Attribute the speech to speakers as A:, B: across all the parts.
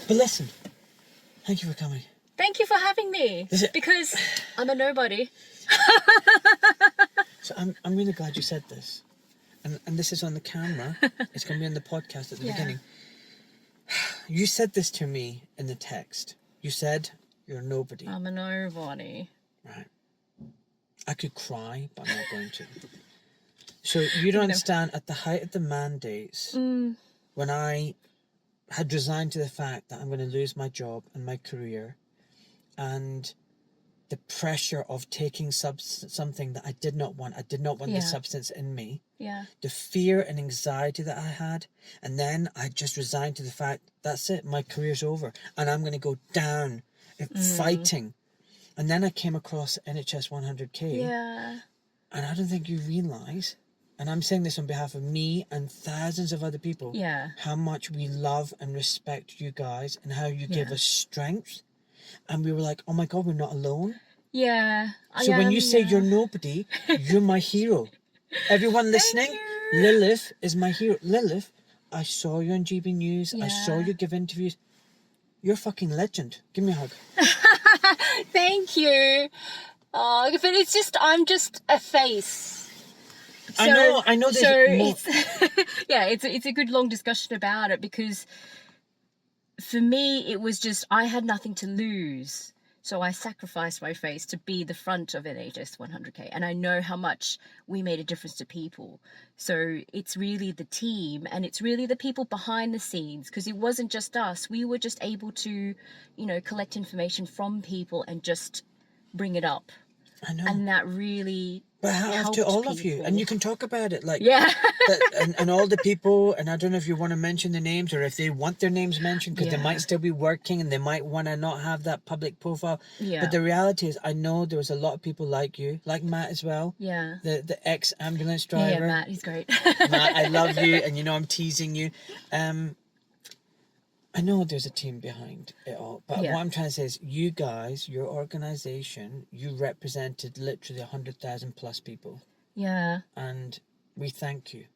A: But listen, thank you for coming.
B: Thank you for having me. Because I'm a nobody.
A: So I'm really glad you said this. And this is on the camera. It's going to be on the podcast at the beginning. You said this to me in the text. You said, you're nobody.
B: I'm a nobody.
A: Right. I could cry, but I'm not going to. So you don't understand, at the height of the mandates, when I had resigned to the fact that I'm going to lose my job and my career, and the pressure of taking something that I did not want. I did not want the substance in me.
B: Yeah.
A: The fear and anxiety that I had. And then I just resigned to the fact, that's it, my career's over. And I'm going to go down fighting. And then I came across NHS 100K.
B: Yeah.
A: And I don't think you realise, and I'm saying this on behalf of me and thousands of other people, how much we love and respect you guys and how you give us strength. And we were like, oh my God, we're not alone.
B: Yeah.
A: So when you say you're nobody, you're my hero. Everyone listening, Lilith is my hero. Lilith, I saw you on GB News. I saw you give interviews. You're a fucking legend. Give me a hug.
B: Thank you. Oh, but it's just, I'm just a face. So,
A: I know.
B: It's a good long discussion about it, because for me, it was just, I had nothing to lose. So I sacrificed my face to be the front of NHS 100K. And I know how much we made a difference to people. So it's really the team, and it's really the people behind the scenes, because it wasn't just us. We were just able to, collect information from people and just bring it up.
A: I know.
B: And that really
A: But
B: helped
A: to all
B: people.
A: of you. And you can talk about it. And all the people, and I don't know if you want to mention the names or if they want their names mentioned, because they might still be working and they might want to not have that public profile. Yeah. But the reality is, I know there was a lot of people like you, like Matt as well. Yeah. The ex-ambulance driver.
B: Yeah, Matt, he's great.
A: Matt, I love you, and I'm teasing you. I know there's a team behind it all, but what I'm trying to say is, you guys, your organisation, you represented literally 100,000 plus people. Yeah. And we thank you.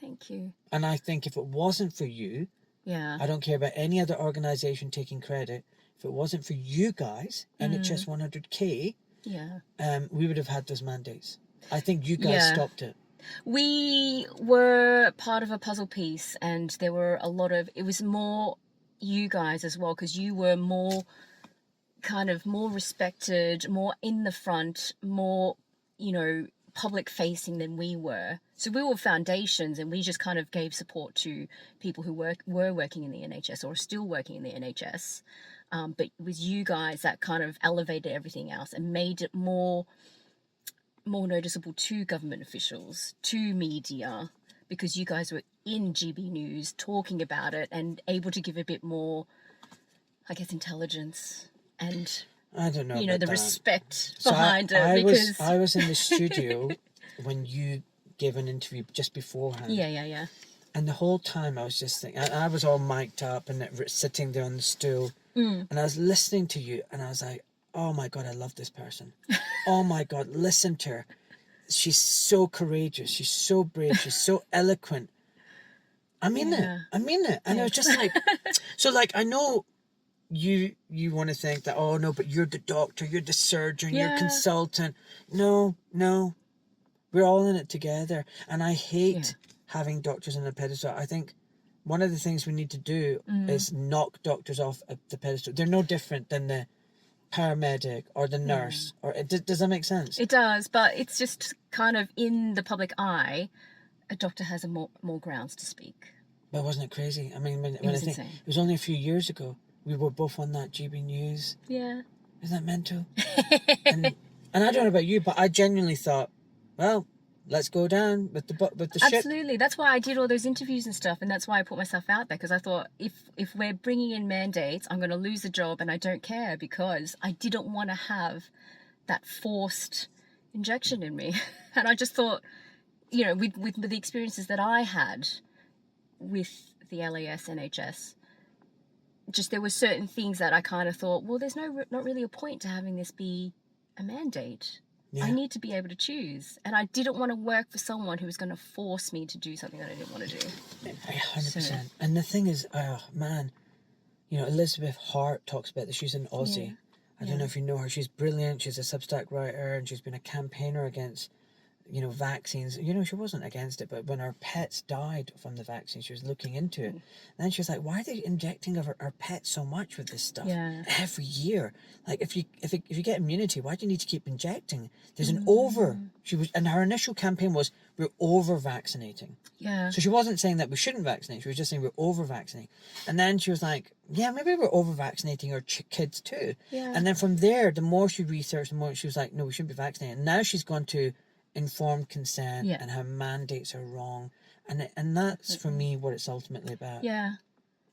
B: Thank you.
A: And I think if it wasn't for you, I don't care about any other organisation taking credit, if it wasn't for you guys, NHS 100K, we would have had those mandates. I think you guys stopped it.
B: We were part of a puzzle piece, and there were a lot of, it was more you guys as well, because you were more respected, more in the front, more public facing than we were. So we were foundations, and we just kind of gave support to people who were working in the NHS or still working in the NHS, but it was you guys that kind of elevated everything else and made it more noticeable to government officials, to media, because you guys were in GB News talking about it and able to give a bit more, I guess, intelligence and,
A: I don't know,
B: the respect behind it.
A: I was in the studio when you gave an interview just beforehand.
B: Yeah.
A: And the whole time I was just thinking, I was all mic'd up and sitting there on the stool, and I was listening to you, and I was like, oh my God, I love this person. Oh my God, listen to her. She's so courageous. She's so brave. She's so eloquent. I mean it. And I was just like, so I know you want to think that, oh no, but you're the doctor, you're the surgeon, you're consultant. No. We're all in it together. And I hate having doctors on a pedestal. I think one of the things we need to do is knock doctors off at the pedestal. They're no different than the paramedic or the nurse. Or does that make sense?
B: It does, but it's just kind of in the public eye, a doctor has more grounds to speak.
A: But wasn't it crazy? I mean, when I think, it was only a few years ago, we were both on that GB News.
B: Yeah.
A: Isn't that mental? and I don't know about you, but I genuinely thought, well, let's go down with the ship.
B: Absolutely. That's why I did all those interviews and stuff, and that's why I put myself out there, because I thought, if we're bringing in mandates, I'm going to lose the job, and I don't care, because I didn't want to have that forced injection in me. And I just thought, with the experiences that I had with the LAS NHS, just there were certain things that I kind of thought, well, there's not really a point to having this be a mandate. I need to be able to choose. And I didn't want to work for someone who was going to force me to do something that I didn't want to do.
A: 100%. And the thing is, oh man, You know, Elizabeth Hart talks about this. She's an Aussie.
B: Yeah.
A: I don't know if you know her. She's brilliant. She's a Substack writer, and she's been a campaigner against, you know, vaccines. You know, she wasn't against it, but when her pets died from the vaccine, she was looking into it. And then she was like, why are they injecting our pets so much with this stuff every year? Like, if you get immunity, why do you need to keep injecting? There's an and her initial campaign was, we're over-vaccinating.
B: Yeah.
A: So she wasn't saying that we shouldn't vaccinate. She was just saying we're over-vaccinating. And then she was like, yeah, maybe we're over-vaccinating our kids too.
B: Yeah.
A: And then from there, the more she researched, the more she was like, no, we shouldn't be vaccinating. And now she's gone to informed consent and how mandates are wrong. And that's, for me, what it's ultimately about.
B: Yeah.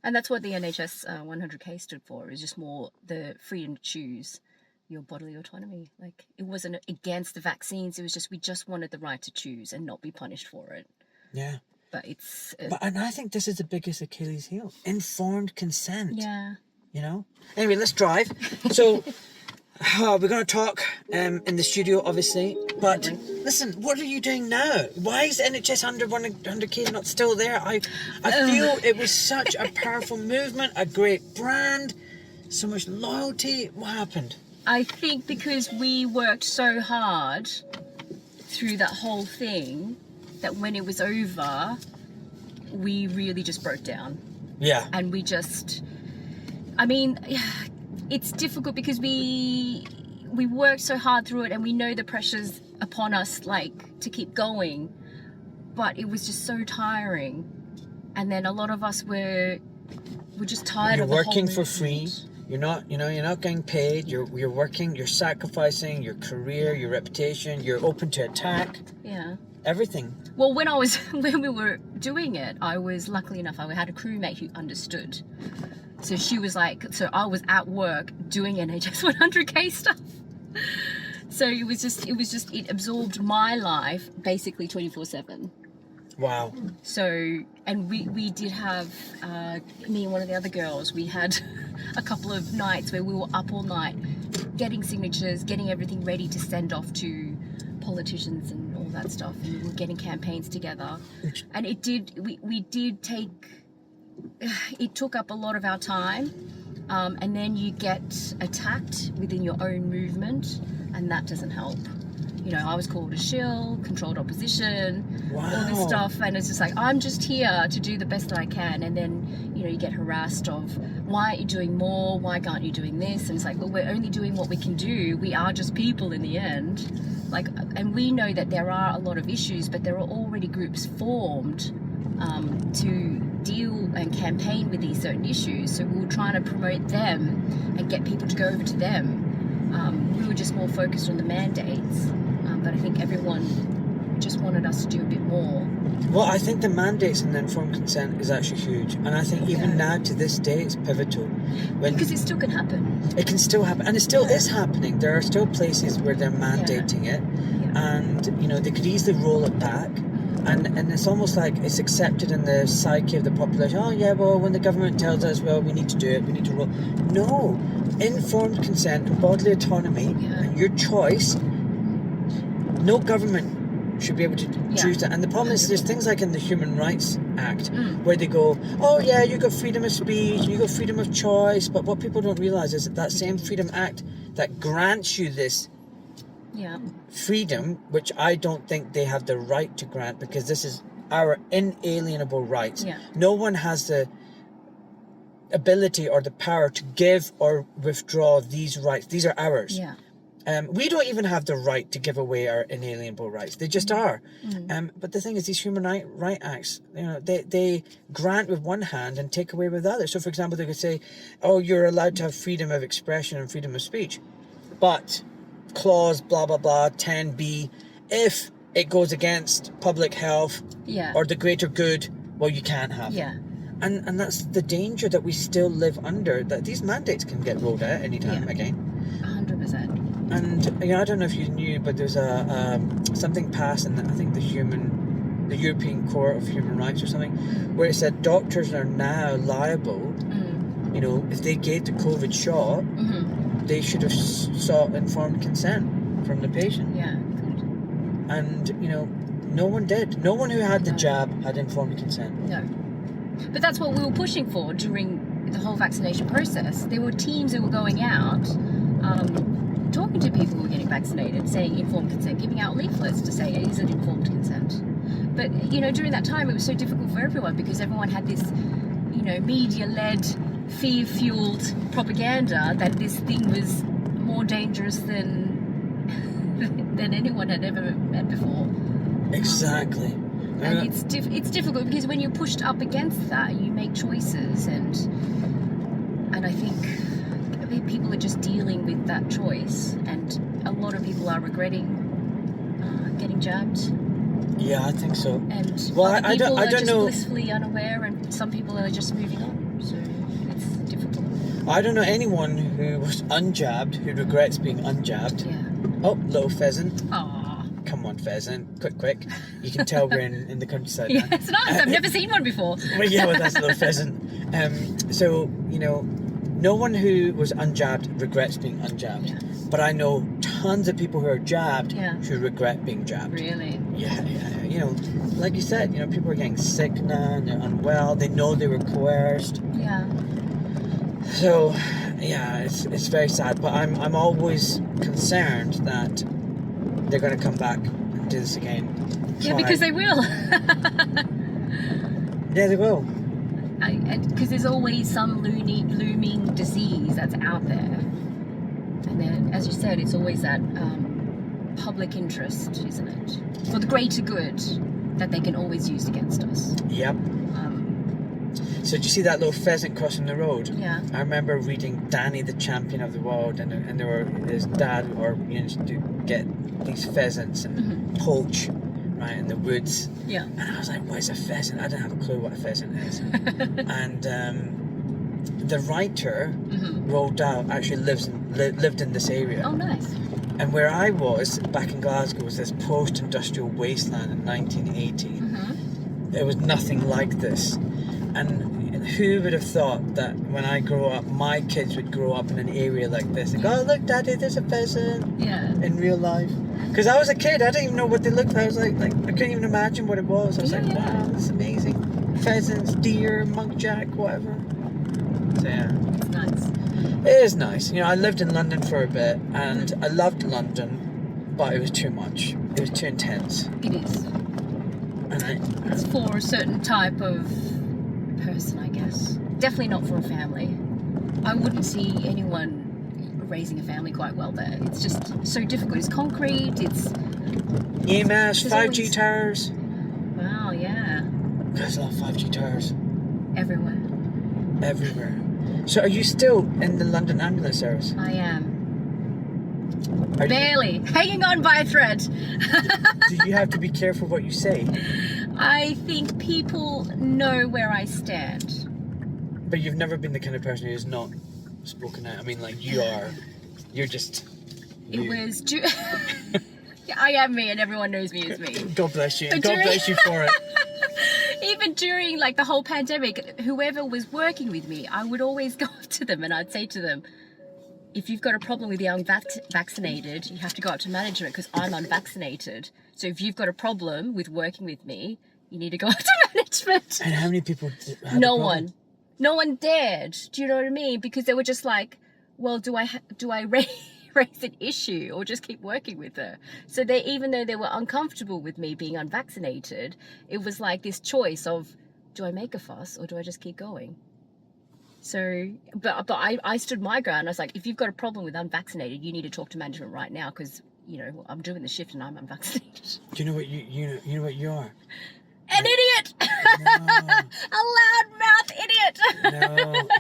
B: And that's what the NHS 100K stood for, is just more the freedom to choose your bodily autonomy. Like, it wasn't against the vaccines. It was just, we just wanted the right to choose and not be punished for it.
A: Yeah.
B: But it's...
A: and I think this is the biggest Achilles heel. Informed consent.
B: Yeah.
A: You know? Anyway, let's drive. So... we're going to talk in the studio, obviously. But listen, what are you doing now? Why is NHS 100K not still there? I feel it was such a powerful movement, a great brand, so much loyalty. What happened?
B: I think because we worked so hard through that whole thing that when it was over, we really just broke down.
A: Yeah.
B: And we just... I mean... It's difficult because we worked so hard through it, and we know the pressures upon us, like, to keep going, but it was just so tiring. And then a lot of us were just tired of the whole
A: working for
B: movement.
A: free. You're not getting paid. You're working. You're sacrificing your career, your reputation. You're open to attack.
B: Yeah.
A: Everything.
B: Well, when we were doing it, I was luckily enough. I had a crewmate who understood. So she was like, so I was at work doing NHS 100K stuff. So it absorbed my life basically 24/7.
A: Wow.
B: So, and we did have, me and one of the other girls, we had a couple of nights where we were up all night getting signatures, getting everything ready to send off to politicians and all that stuff. And we were getting campaigns together. And we did take... It took up a lot of our time, and then you get attacked within your own movement, and that doesn't help. You know, I was called a shill, controlled opposition, all this stuff, and it's just like, I'm just here to do the best that I can, and then, you know, you get harassed of, why aren't you doing more, why aren't you doing this? And it's like, well, we're only doing what we can do, we are just people in the end. Like, and we know that there are a lot of issues, but there are already groups formed to deal and campaign with these certain issues, so we were trying to promote them and get people to go over to them. We were just more focused on the mandates, but I think everyone just wanted us to do a bit more.
A: Well, I think the mandates and the informed consent is actually huge, and I think even now to this day it's pivotal.
B: Because it still can happen.
A: It can still happen, and it still is happening. There are still places where they're mandating it, and you know, they could easily roll it back. And it's almost like it's accepted in the psyche of the population. Oh yeah, well, when the government tells us, well, we need to do it, we need to roll. No, informed consent, bodily autonomy, and your choice. No government should be able to choose that. And the problem is, there's things like in the Human Rights Act where they go, oh yeah, you got freedom of speech, you got freedom of choice. But what people don't realise is that same Freedom Act that grants you this freedom, which I don't think they have the right to grant, because this is our inalienable rights. No one has the ability or the power to give or withdraw these rights. These are ours. We don't even have the right to give away our inalienable rights. They just are. But the thing is, these human right acts, you know, they grant with one hand and take away with the other. So, for example, they could say, oh, you're allowed to have freedom of expression and freedom of speech, but clause blah blah blah 10b, if it goes against public health or the greater good, well, you can't have it. And that's the danger that we still live under, that these mandates can get rolled out anytime again.
B: 100%.
A: And you know, I don't know if you knew, but there's a something passed in I think the European Court of Human Rights or something, where it said doctors are now liable, you know, if they gave the COVID shot, they should have sought informed consent from the patient. And, you know, no one did. No one who had the jab had informed consent.
B: No. But that's what we were pushing for during the whole vaccination process. There were teams who were going out, talking to people who were getting vaccinated, saying informed consent, giving out leaflets to say, is it informed consent? But, you know, during that time, it was so difficult for everyone because everyone had this, you know, media-led, fear-fueled propaganda that this thing was more dangerous than anyone had ever met before.
A: Exactly.
B: And it's difficult because when you're pushed up against that, you make choices, and I think people are just dealing with that choice, and a lot of people are regretting getting jabbed.
A: Yeah, I think so.
B: And
A: well,
B: other people
A: I
B: are
A: don't
B: just
A: know.
B: blissfully unaware, and some people are just moving on. So it's difficult.
A: I don't know anyone who was unjabbed who regrets being unjabbed.
B: Yeah.
A: Oh, little pheasant.
B: Aww.
A: Come on, pheasant. Quick. You can tell we're in the countryside
B: Yeah,
A: now.
B: it's nice. I've never seen one before.
A: Well, yeah, well, that's a little pheasant. So, you know, no one who was unjabbed regrets being unjabbed.
B: Yeah.
A: But I know tons of people who are jabbed who regret being jabbed.
B: Really?
A: Yeah. You know, like you said, you know, people are getting sick now and they're unwell. They know they were coerced.
B: Yeah.
A: So, yeah, it's very sad. But I'm always concerned that they're going to come back and do this again.
B: Yeah, because they will.
A: Yeah, they will.
B: Because there's always some looming disease that's out there. And then, as you said, it's always that public interest, isn't it? For the greater good that they can always use against us.
A: Yep. So did you see that little pheasant crossing the road?
B: Yeah.
A: I remember reading Danny, the Champion of the World, and there were his dad used to get these pheasants and poach right in the woods.
B: Yeah.
A: And I was like, what is a pheasant? I didn't have a clue what a pheasant is. And the writer, Roald Dahl, actually lived in this area.
B: Oh, nice.
A: And where I was back in Glasgow was this post-industrial wasteland in 1980. There was nothing like this. And who would have thought that when I grow up, my kids would grow up in an area like this and go, oh, look, Daddy, there's a pheasant in real life. Because I was a kid, I didn't even know what they looked like. I was like I couldn't even imagine what it was. I was like, wow, this is amazing. Pheasants, deer, muntjac, whatever. So, yeah.
B: It's nice.
A: It is nice. You know, I lived in London for a bit and I loved London, but it was too much. It was too intense.
B: It is.
A: And
B: it's for a certain type of person, I guess. Definitely not for a family. I wouldn't see anyone raising a family quite well there. It's just so difficult. It's concrete, it's
A: EMS, 5G towers.
B: Wow, yeah.
A: There's a lot of 5G towers.
B: Everywhere.
A: So are you still in the London ambulance service?
B: I am. Barely. Hanging on by a thread.
A: Do you have to be careful what you say?
B: I think people know where I stand.
A: But you've never been the kind of person who's not spoken out. I mean, like, you are. You're just...
B: It was... I am me and everyone knows me as me.
A: God bless you. God bless you for it.
B: Even during, like, the whole pandemic, whoever was working with me, I would always go up to them and I'd say to them, if you've got a problem with the unvaccinated, you have to go up to management because I'm unvaccinated. So if you've got a problem with working with me, you need to go up to management.
A: And how many people had
B: No one. No one dared. Do you know what I mean? Because they were just like, well, do I raise an issue or just keep working with her? So even though they were uncomfortable with me being unvaccinated, it was like this choice of, do I make a fuss or do I just keep going? So, but I stood my ground. I was like, if you've got a problem with unvaccinated, you need to talk to management right now because, you know, I'm doing the shift and I'm unvaccinated.
A: Do you know what you know what you are?
B: An idiot!
A: No.
B: A loudmouth idiot!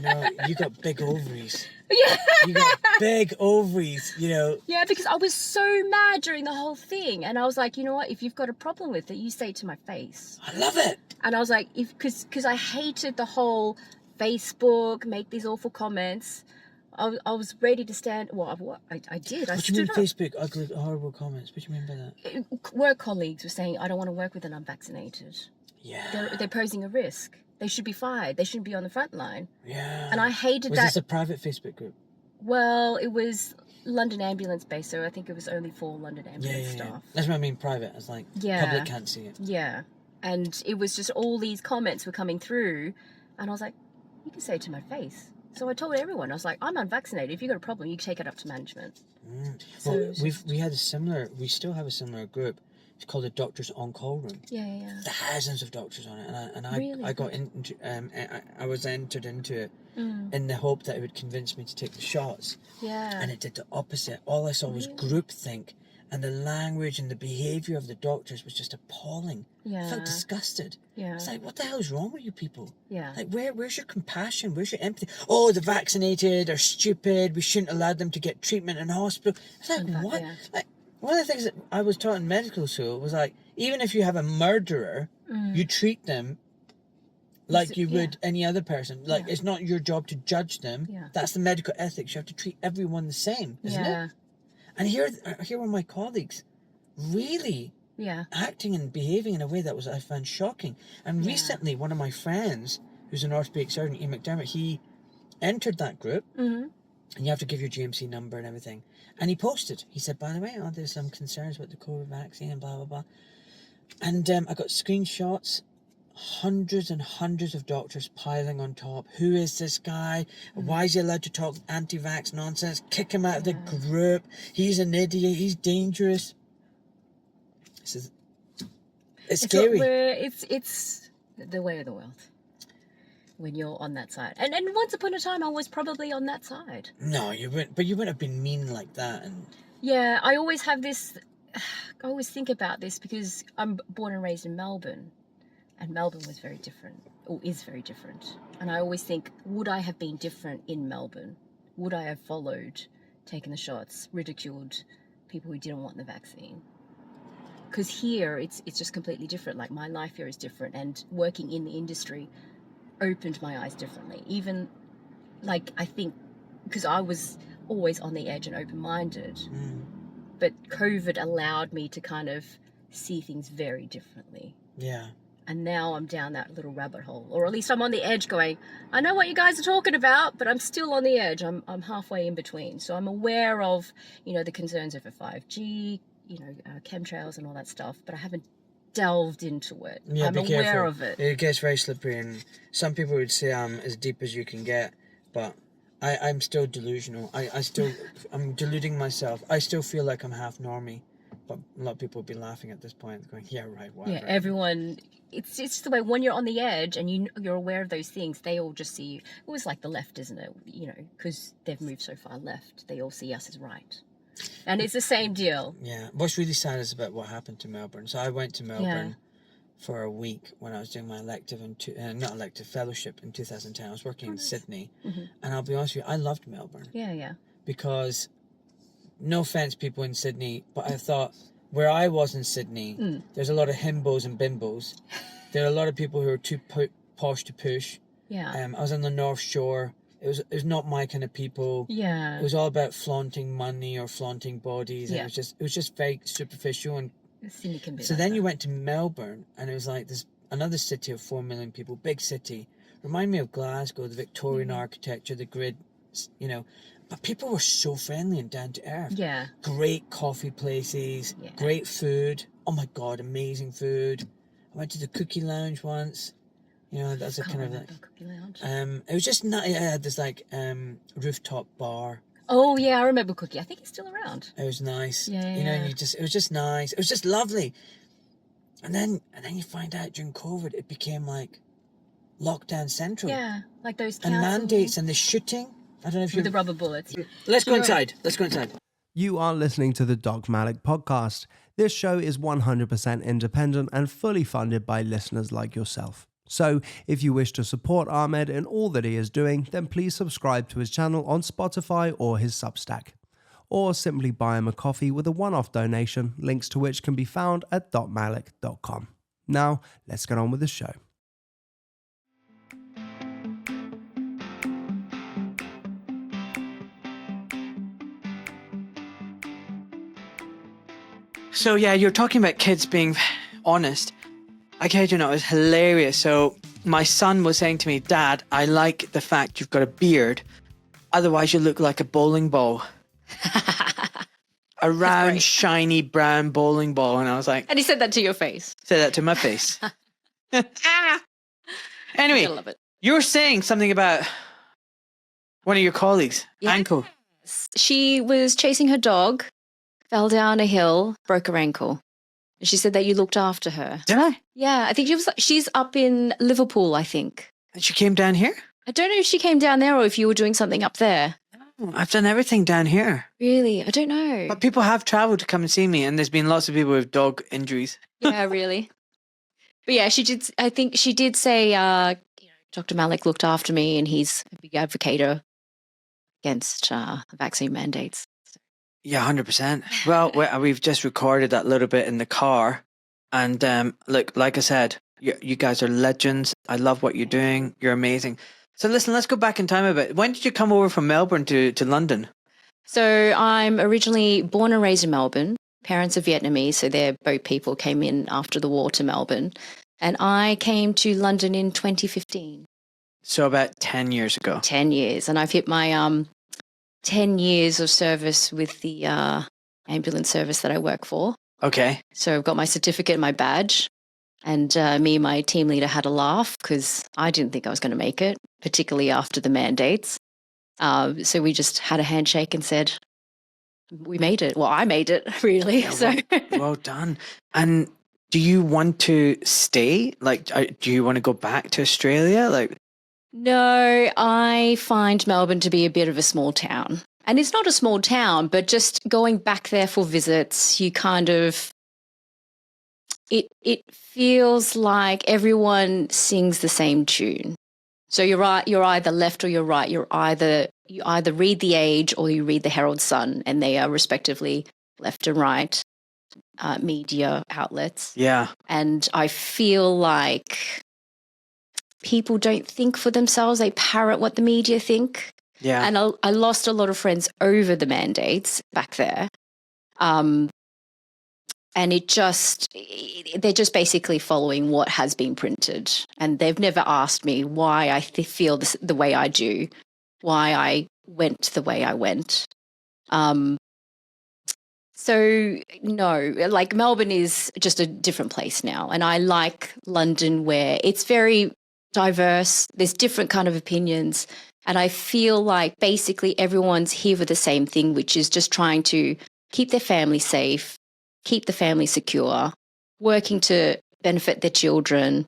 A: No, you got big ovaries.
B: Yeah.
A: You got big ovaries, you know.
B: Yeah, because I was so mad during the whole thing. And I was like, you know what? If you've got a problem with it, you say it to my face.
A: I love it.
B: And I was like, because I hated the whole Facebook, make these awful comments. I was ready to stand. Well, I did.
A: What do you mean Facebook, ugly, horrible comments? What do you mean by that?
B: Work colleagues were saying, I don't want to work with an unvaccinated.
A: Yeah.
B: They're posing a risk. They should be fired. They shouldn't be on the front line.
A: Yeah.
B: And I hated
A: that. Was this a private Facebook group?
B: Well, it was London ambulance based, so I think it was only for London ambulance staff.
A: Yeah. That's what I mean, private. It's like public can't see it.
B: Yeah. And it was just all these comments were coming through, and I was like, You can say it to my face. So I told everyone, I was like, I'm unvaccinated. If you've got a problem, you take it up to management.
A: Well, we still have a similar group. It's called the Doctors On Call Room.
B: Yeah.
A: Thousands of doctors on it, and
B: Really?
A: I got into I was entered into it in the hope that it would convince me to take the shots.
B: Yeah.
A: And it did the opposite. All I saw was groupthink, and the language and the behaviour of the doctors was just appalling.
B: Yeah.
A: I felt disgusted.
B: Yeah.
A: It's like, what the hell is wrong with you people?
B: Yeah.
A: Like, where's your compassion? Where's your empathy? Oh, the vaccinated are stupid. We shouldn't allow them to get treatment in hospital. It's like, what?
B: Yeah.
A: Like, one of the things that I was taught in medical school was like, even if you have a murderer, you treat them like you would any other person. Like, it's not your job to judge them.
B: Yeah.
A: That's the medical ethics. You have to treat everyone the same, isn't it? And here were my colleagues really acting and behaving in a way that I found shocking. And recently, one of my friends, who's an orthopedic surgeon, Ian McDermott, he entered that group. And you have to give your GMC number and everything. And he posted. He said, by the way, there's some concerns about the COVID vaccine and blah, blah, blah. And I got screenshots, hundreds and hundreds of doctors piling on top. Who is this guy? Why is he allowed to talk anti-vax nonsense? Kick him out of the group. He's an idiot. He's dangerous. It's scary.
B: It's the way of the world. When you're on that side. And once upon a time, I was probably on that side.
A: No, you wouldn't. But you wouldn't have been mean like that. And
B: yeah, I always have this... I always think about this because I'm born and raised in Melbourne. And Melbourne was very different. Or is very different. And I always think, would I have been different in Melbourne? Would I have followed, taken the shots, ridiculed people who didn't want the vaccine? Because here, it's just completely different. Like, my life here is different. And working in the industry opened my eyes differently. Even, like, I think, because I was always on the edge and open-minded, but COVID allowed me to kind of see things very differently.
A: Yeah.
B: And now I'm down that little rabbit hole, or at least I'm on the edge going, I know what you guys are talking about, but I'm still on the edge. I'm halfway in between. So I'm aware of, the concerns over 5G, chemtrails and all that stuff, but I haven't delved into it.
A: Yeah,
B: I'm aware of it.
A: It gets very slippery, and some people would say I'm as deep as you can get, but I'm still delusional. I'm deluding myself. I still feel like I'm half normie, but a lot of people would be laughing at this point, going, yeah, right, whatever.
B: Yeah, everyone, it's just the way when you're on the edge and you're aware of those things, they all just see you. It was like the left, isn't it? Because they've moved so far left, they all see us as right. And it's the same deal.
A: Yeah. What's really sad is about what happened to Melbourne. So I went to Melbourne for a week when I was doing my fellowship in 2010. I was working in Sydney. And I'll be honest with you, I loved Melbourne.
B: Yeah.
A: Because, no offence people in Sydney, but I thought where I was in Sydney, there's a lot of himbos and bimbos. There are a lot of people who are too posh to push.
B: Yeah.
A: I was on the North Shore. It was not my kind of people.
B: Yeah.
A: It was all about flaunting money or flaunting bodies. And it was just very superficial. And so then you went to Melbourne, and it was like this another city of 4 million people, big city. Remind me of Glasgow, the Victorian architecture, the grid, But people were so friendly and down to earth.
B: Yeah.
A: Great coffee places, great food. Oh my God, amazing food. I went to the Cookie Lounge once. That's a kind of like
B: Cookie Lounge.
A: It was just not. It had this like rooftop bar.
B: Oh yeah, I remember Cookie. I think he's still around.
A: It was nice.
B: Yeah.
A: And it was just nice. It was just lovely. And then you find out during COVID, it became like lockdown central.
B: Yeah, like those
A: and mandates and the shooting. I don't know if
B: with the rubber bullets.
A: Let's go inside. Let's go inside.
C: You are listening to the Doc Malik podcast. This show is 100% independent and fully funded by listeners like yourself. So, if you wish to support Ahmed in all that he is doing, then please subscribe to his channel on Spotify or his Substack. Or simply buy him a coffee with a one-off donation, links to which can be found at docmalik.com. Now, let's get on with the show.
A: So yeah, you're talking about kids being honest. I kid you not, it was hilarious. So my son was saying to me, Dad, I like the fact you've got a beard. Otherwise you look like a bowling ball. A round, shiny, brown bowling ball. And I was like...
B: And he said that to your face.
A: Said that to my face. Anyway,
B: I love it.
A: You were saying something about one of your colleagues,
B: Yeah.
A: ankle.
B: She was chasing her dog, fell down a hill, broke her ankle. And she said that you looked after her.
A: Did I?
B: Yeah, I think she's up in Liverpool, I think.
A: And she came down here?
B: I don't know if she came down there or if you were doing something up there.
A: Oh, I've done everything down here.
B: Really? I don't know.
A: But people have travelled to come and see me, and there's been lots of people with dog injuries.
B: Yeah, really. But yeah, she did. I think she did say, Dr. Malik looked after me, and he's a big advocate against vaccine mandates.
A: Yeah, 100%. Well, we've just recorded that little bit in the car. And look, like I said, you guys are legends. I love what you're doing. You're amazing. So listen, let's go back in time a bit. When did you come over from Melbourne to London?
B: So I'm originally born and raised in Melbourne. Parents are Vietnamese, so their boat people came in after the war to Melbourne. And I came to London in 2015.
A: So about 10 years ago.
B: 10 years. And I've hit my 10 years of service with the ambulance service that I work for.
A: Okay.
B: So I've got my certificate and my badge. And me and my team leader had a laugh because I didn't think I was going to make it, particularly after the mandates. So we just had a handshake and said, we made it. Well, I made it, really.
A: Yeah, well done. And do you want to stay? Like, do you want to go back to Australia? Like,
B: no, I find Melbourne to be a bit of a small town. And it's not a small town, but just going back there for visits, you kind of, it feels like everyone sings the same tune. So you're either left or you're right. You either read The Age or you read the Herald Sun, and they are respectively left and right media outlets.
A: yeah.
B: And I feel like people don't think for themselves. They parrot what the media think.
A: Yeah.
B: And I lost a lot of friends over the mandates back there. And they're just basically following what has been printed. And they've never asked me why I feel the way I do, why I went the way I went. So no, like Melbourne is just a different place now. And I like London where it's very diverse. There's different kind of opinions. And I feel like basically everyone's here for the same thing, which is just trying to keep their family safe, keep the family secure, working to benefit their children,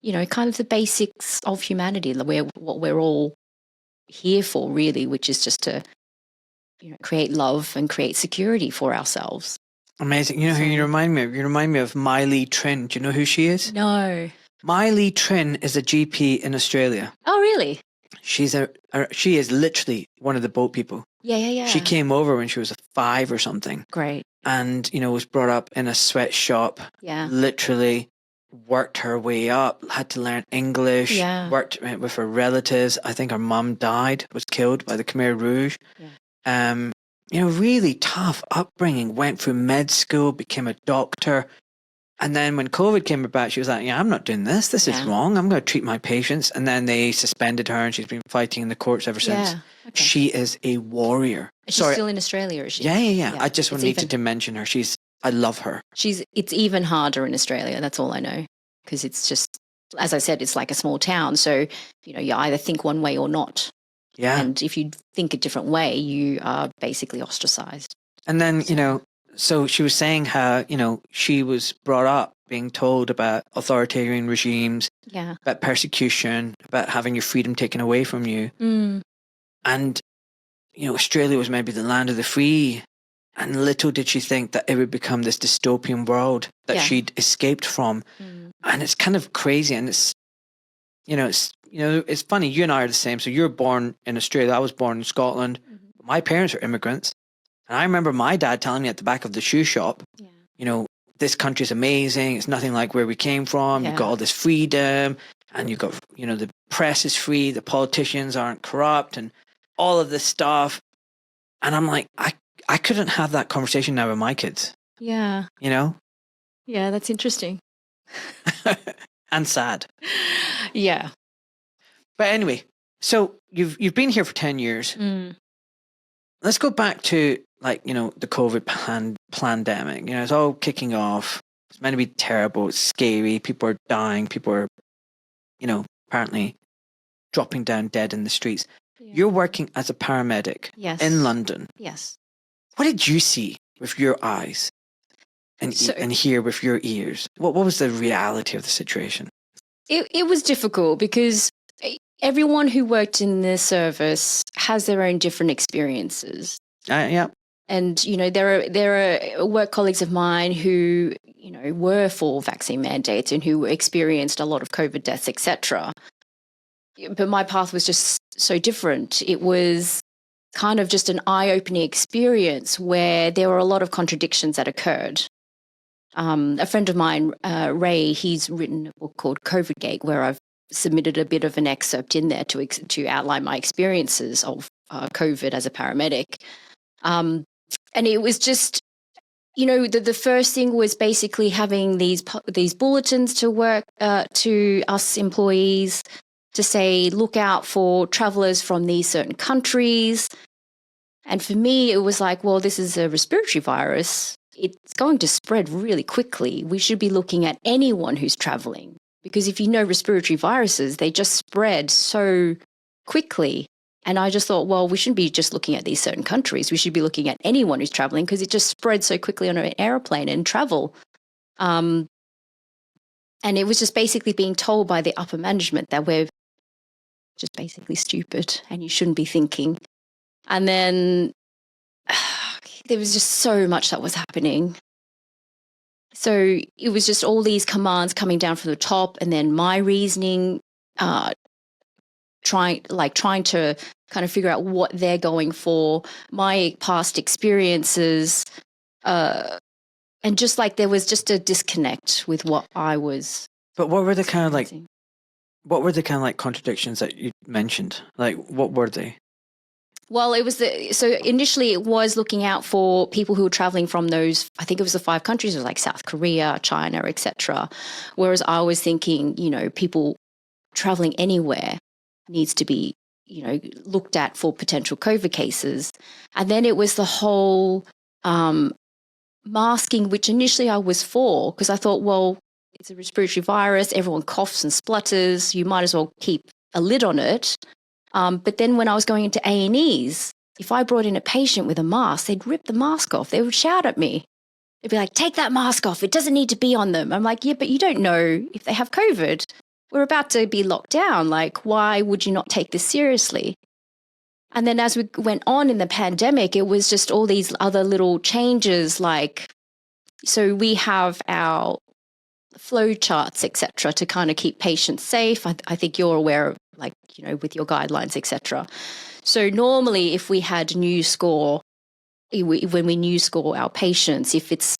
B: kind of the basics of humanity, what we're all here for, really, which is just to create love and create security for ourselves.
A: Amazing. You know who you remind me of? You remind me of Malik Trin. Do you know who she is?
B: No.
A: Malik Trin is a GP in Australia.
B: Oh, really?
A: She is literally one of the boat people.
B: Yeah.
A: She came over when she was 5 or something.
B: Great.
A: And, was brought up in a sweatshop.
B: Yeah.
A: Literally worked her way up, had to learn English, worked with her relatives. I think her mum died, was killed by the Khmer Rouge. Yeah. Really tough upbringing, went through med school, became a doctor. And then when COVID came about, she was like, I'm not doing this. This is wrong. I'm going to treat my patients. And then they suspended her and she's been fighting in the courts ever since.
B: Yeah. Okay.
A: She is a warrior.
B: Is she still in Australia, is she?
A: Yeah. I just needed to mention her. I love her.
B: It's even harder in Australia. That's all I know. Because it's just, as I said, it's like a small town. So, you either think one way or not.
A: Yeah.
B: And if you think a different way, you are basically ostracized.
A: And then, so she was saying how, she was brought up being told about authoritarian regimes, about persecution, about having your freedom taken away from you.
B: Mm.
A: And, Australia was maybe the land of the free. And little did she think that it would become this dystopian world that she'd escaped from. Mm. And it's kind of crazy. And it's, it's funny. You and I are the same. So you're born in Australia. I was born in Scotland. Mm-hmm. My parents are immigrants. And I remember my dad telling me at the back of the shoe shop, this country's amazing. It's nothing like where we came from. You've got all this freedom and you've got, the press is free. The politicians aren't corrupt and all of this stuff. And I'm like, I couldn't have that conversation now with my kids.
B: Yeah.
A: Yeah,
B: that's interesting.
A: And sad.
B: Yeah.
A: But anyway, so you've been here for 10 years.
B: Mm.
A: Let's go back to the COVID pandemic. It's all kicking off. It's meant to be terrible. It's scary. People are dying. People are, apparently dropping down dead in the streets. You're working as a paramedic in London.
B: Yes.
A: What did you see with your eyes and hear with your ears? What was the reality of the situation?
B: It was difficult because everyone who worked in the service has their own different experiences.
A: Yeah.
B: And, you know, there are work colleagues of mine who, you know, were for vaccine mandates and who experienced a lot of COVID deaths, etc. But my path was just so different. It was kind of just an eye-opening experience where there were a lot of contradictions that occurred. A friend of mine, Ray, he's written a book called COVIDgate, where I've submitted a bit of an excerpt in there to outline my experiences of COVID as a paramedic. And it was just, you know, the first thing was basically having these bulletins to work to us employees to say, look out for travellers from these certain countries. And for me, it was like, well, this is a respiratory virus. It's going to spread really quickly. We should be looking at anyone who's travelling, because if you know respiratory viruses, they just spread so quickly. And I just thought, well, we shouldn't be just looking at these certain countries. We should be looking at anyone who's travelling, because it just spreads so quickly on an aeroplane and travel. And it was just basically being told by the upper management that we're just basically stupid and you shouldn't be thinking. And then there was just so much that was happening. So it was just all these commands coming down from the top, and then my reasoning, trying to kind of figure out what they're going for, my past experiences, and just like there was just a disconnect with what I was.
A: But what were the kind of like contradictions that you mentioned? Like, what were they?
B: Well, so initially it was looking out for people who were traveling from those, I think it was the 5 countries, it was like South Korea, China, etc. Whereas I was thinking, you know, people traveling anywhere needs to be, you know, looked at for potential COVID cases. And then it was the whole masking, which initially I was for, because I thought, well, it's a respiratory virus, everyone coughs and splutters, you might as well keep a lid on it. But then when I was going into A&Es, if I brought in a patient with a mask, they'd rip the mask off. They would shout at me. They'd be like, take that mask off. It doesn't need to be on them. I'm like, yeah, but you don't know if they have COVID. We're about to be locked down. Like, why would you not take this seriously? And then as we went on in the pandemic, it was just all these other little changes. Like, so we have our flow charts, etc., to kind of keep patients safe. I think you're aware of, like, you know, with your guidelines, etc. So normally if we had new score, when we new score our patients, if it's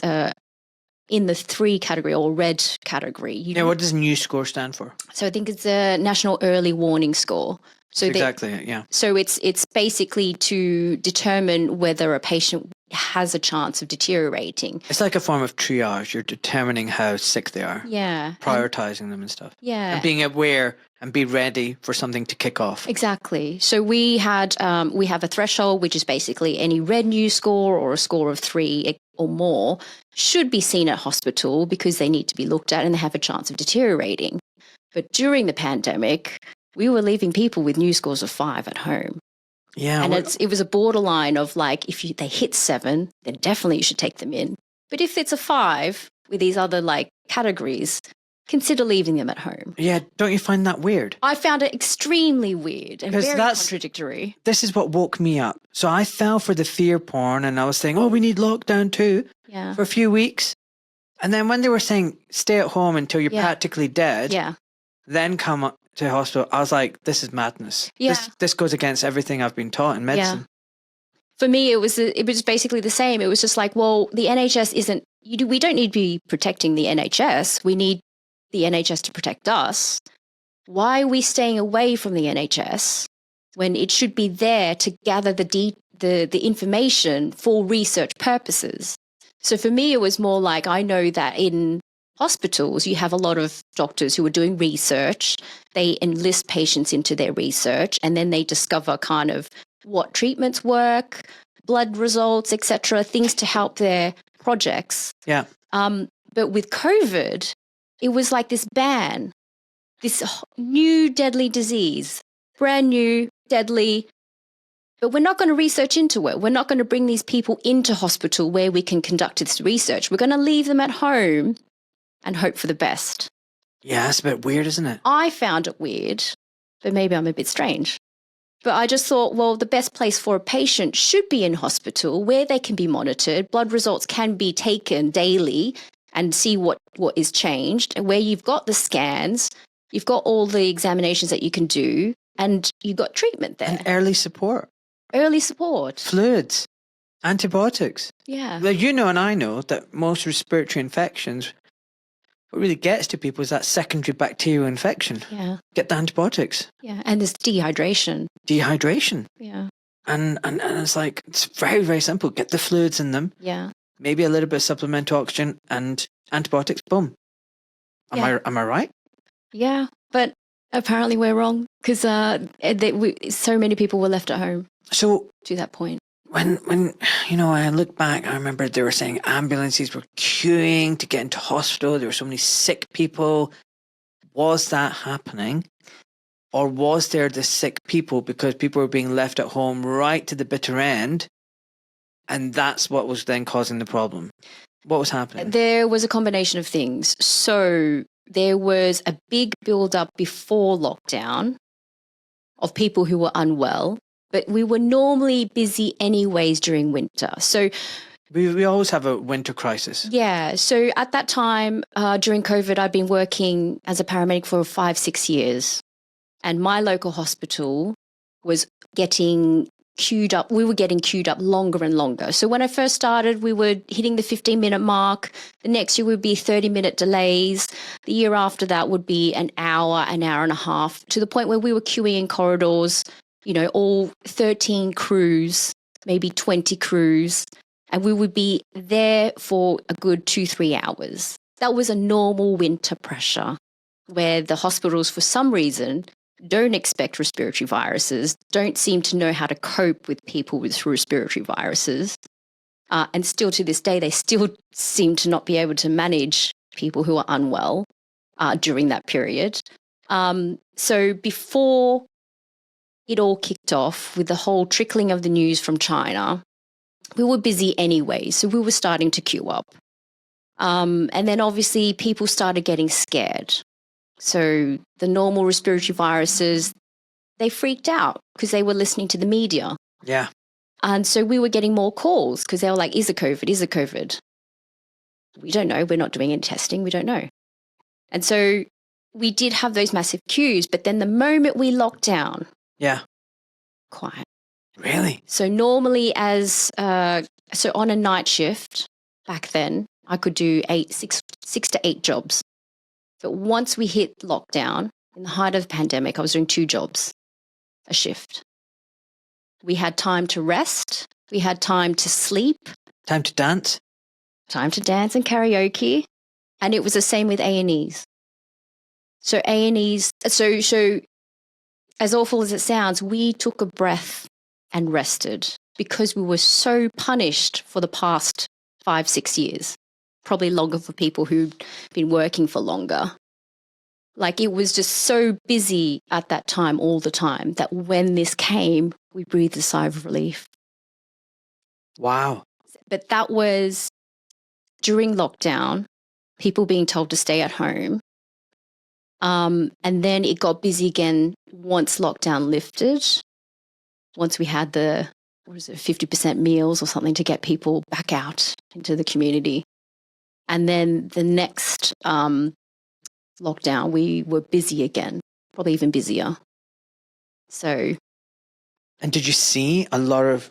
B: in the 3 category or red category.
A: What does new score stand for?
B: So I think it's a National Early Warning Score. So
A: exactly, yeah.
B: So it's basically to determine whether a patient has a chance of deteriorating.
A: It's like a form of triage. You're determining how sick they are.
B: Yeah.
A: Prioritizing them and stuff.
B: Yeah.
A: And being aware and be ready for something to kick off.
B: Exactly. So we have a threshold, which is basically any red news score or a score of 3 or more should be seen at hospital because they need to be looked at and they have a chance of deteriorating. But during the pandemic, we were leaving people with news scores of 5 at home.
A: Yeah.
B: And it was a borderline of like, if they hit 7, then definitely you should take them in. But if it's a 5 with these other like categories, consider leaving them at home.
A: Yeah, don't you find that weird?
B: I found it extremely weird and very contradictory.
A: This is what woke me up. So I fell for the fear porn and I was saying, oh, we need lockdown too for a few weeks. And then when they were saying stay at home until you're practically dead, then come up to hospital, I was like, this is madness. Yeah. This goes against everything I've been taught in medicine.
B: Yeah. For me, it was basically the same. It was just like, well, the NHS isn't, we don't need to be protecting the NHS. We need the NHS to protect us. Why are we staying away from the NHS when it should be there to gather the information for research purposes? So for me, it was more like, I know that in hospitals, you have a lot of doctors who are doing research. They enlist patients into their research and then they discover kind of what treatments work, blood results, etc., things to help their projects.
A: Yeah.
B: But with COVID, it was like this ban, this new deadly disease brand new, deadly, but we're not going to research into it. We're not going to bring these people into hospital where we can conduct this research. We're going to leave them at home and hope for the best.
A: Yeah, that's a bit weird, isn't it?
B: I found it weird, but maybe I'm a bit strange. But I just thought, well, the best place for a patient should be in hospital where they can be monitored. Blood results can be taken daily and see what is changed, and where you've got the scans, you've got all the examinations that you can do, and you've got treatment there.
A: And early support.
B: Early support.
A: Fluids. Antibiotics.
B: Yeah.
A: Well, you know and I know that most respiratory infections, what really gets to people is that secondary bacterial infection.
B: Yeah.
A: Get the antibiotics.
B: Yeah. And there's dehydration.
A: Dehydration.
B: Yeah.
A: And it's like, it's very, very simple. Get the fluids in them.
B: Yeah.
A: Maybe a little bit of supplemental oxygen and antibiotics. Boom. Am I right?
B: Yeah. But apparently we're wrong because so many people were left at home.
A: So
B: to that point.
A: When I look back, I remember they were saying ambulances were queuing to get into hospital. There were so many sick people. Was that happening? Or was there the sick people because people were being left at home right to the bitter end? And that's what was then causing the problem. What was happening?
B: There was a combination of things. So there was a big build-up before lockdown of people who were unwell. But we were normally busy anyways during winter. So
A: we always have a winter crisis.
B: Yeah. So at that time, during COVID, I'd been working as a paramedic for 5-6 years. And my local hospital was getting queued up. We were getting queued up longer and longer. So when I first started, we were hitting the 15-minute mark. The next year would be 30-minute delays. The year after that would be an hour and a half, to the point where we were queuing in corridors, all 13 crews, maybe 20 crews, and we would be there for a good 2-3 hours. That was a normal winter pressure where the hospitals, for some reason, don't expect respiratory viruses, don't seem to know how to cope with people with respiratory viruses. And still to this day, they still seem to not be able to manage people who are unwell during that period. So before it all kicked off with the whole trickling of the news from China, we were busy anyway. So we were starting to queue up. And then obviously people started getting scared. So the normal respiratory viruses, they freaked out because they were listening to the media.
A: Yeah.
B: And so we were getting more calls because they were like, is it COVID? Is it COVID? We don't know. We're not doing any testing. We don't know. And so we did have those massive queues. But then the moment we locked down,
A: yeah,
B: quiet.
A: Really?
B: So normally so on a night shift back then, I could do 6 to 8 jobs. But once we hit lockdown, in the height of the pandemic, I was doing 2 jobs a shift. We had time to rest. We had time to sleep.
A: Time to dance.
B: Time to dance and karaoke. And it was the same with A&Es. So A&Es, so as awful as it sounds, we took a breath and rested because we were so punished for the past 5-6 years. Probably longer for people who've been working for longer. Like it was just so busy at that time all the time that when this came, we breathed a sigh of relief.
A: Wow.
B: But that was during lockdown, people being told to stay at home. And then it got busy again once lockdown lifted. Once we had 50% meals or something to get people back out into the community. And then the next lockdown, we were busy again, probably even busier. So.
A: And did you see a lot of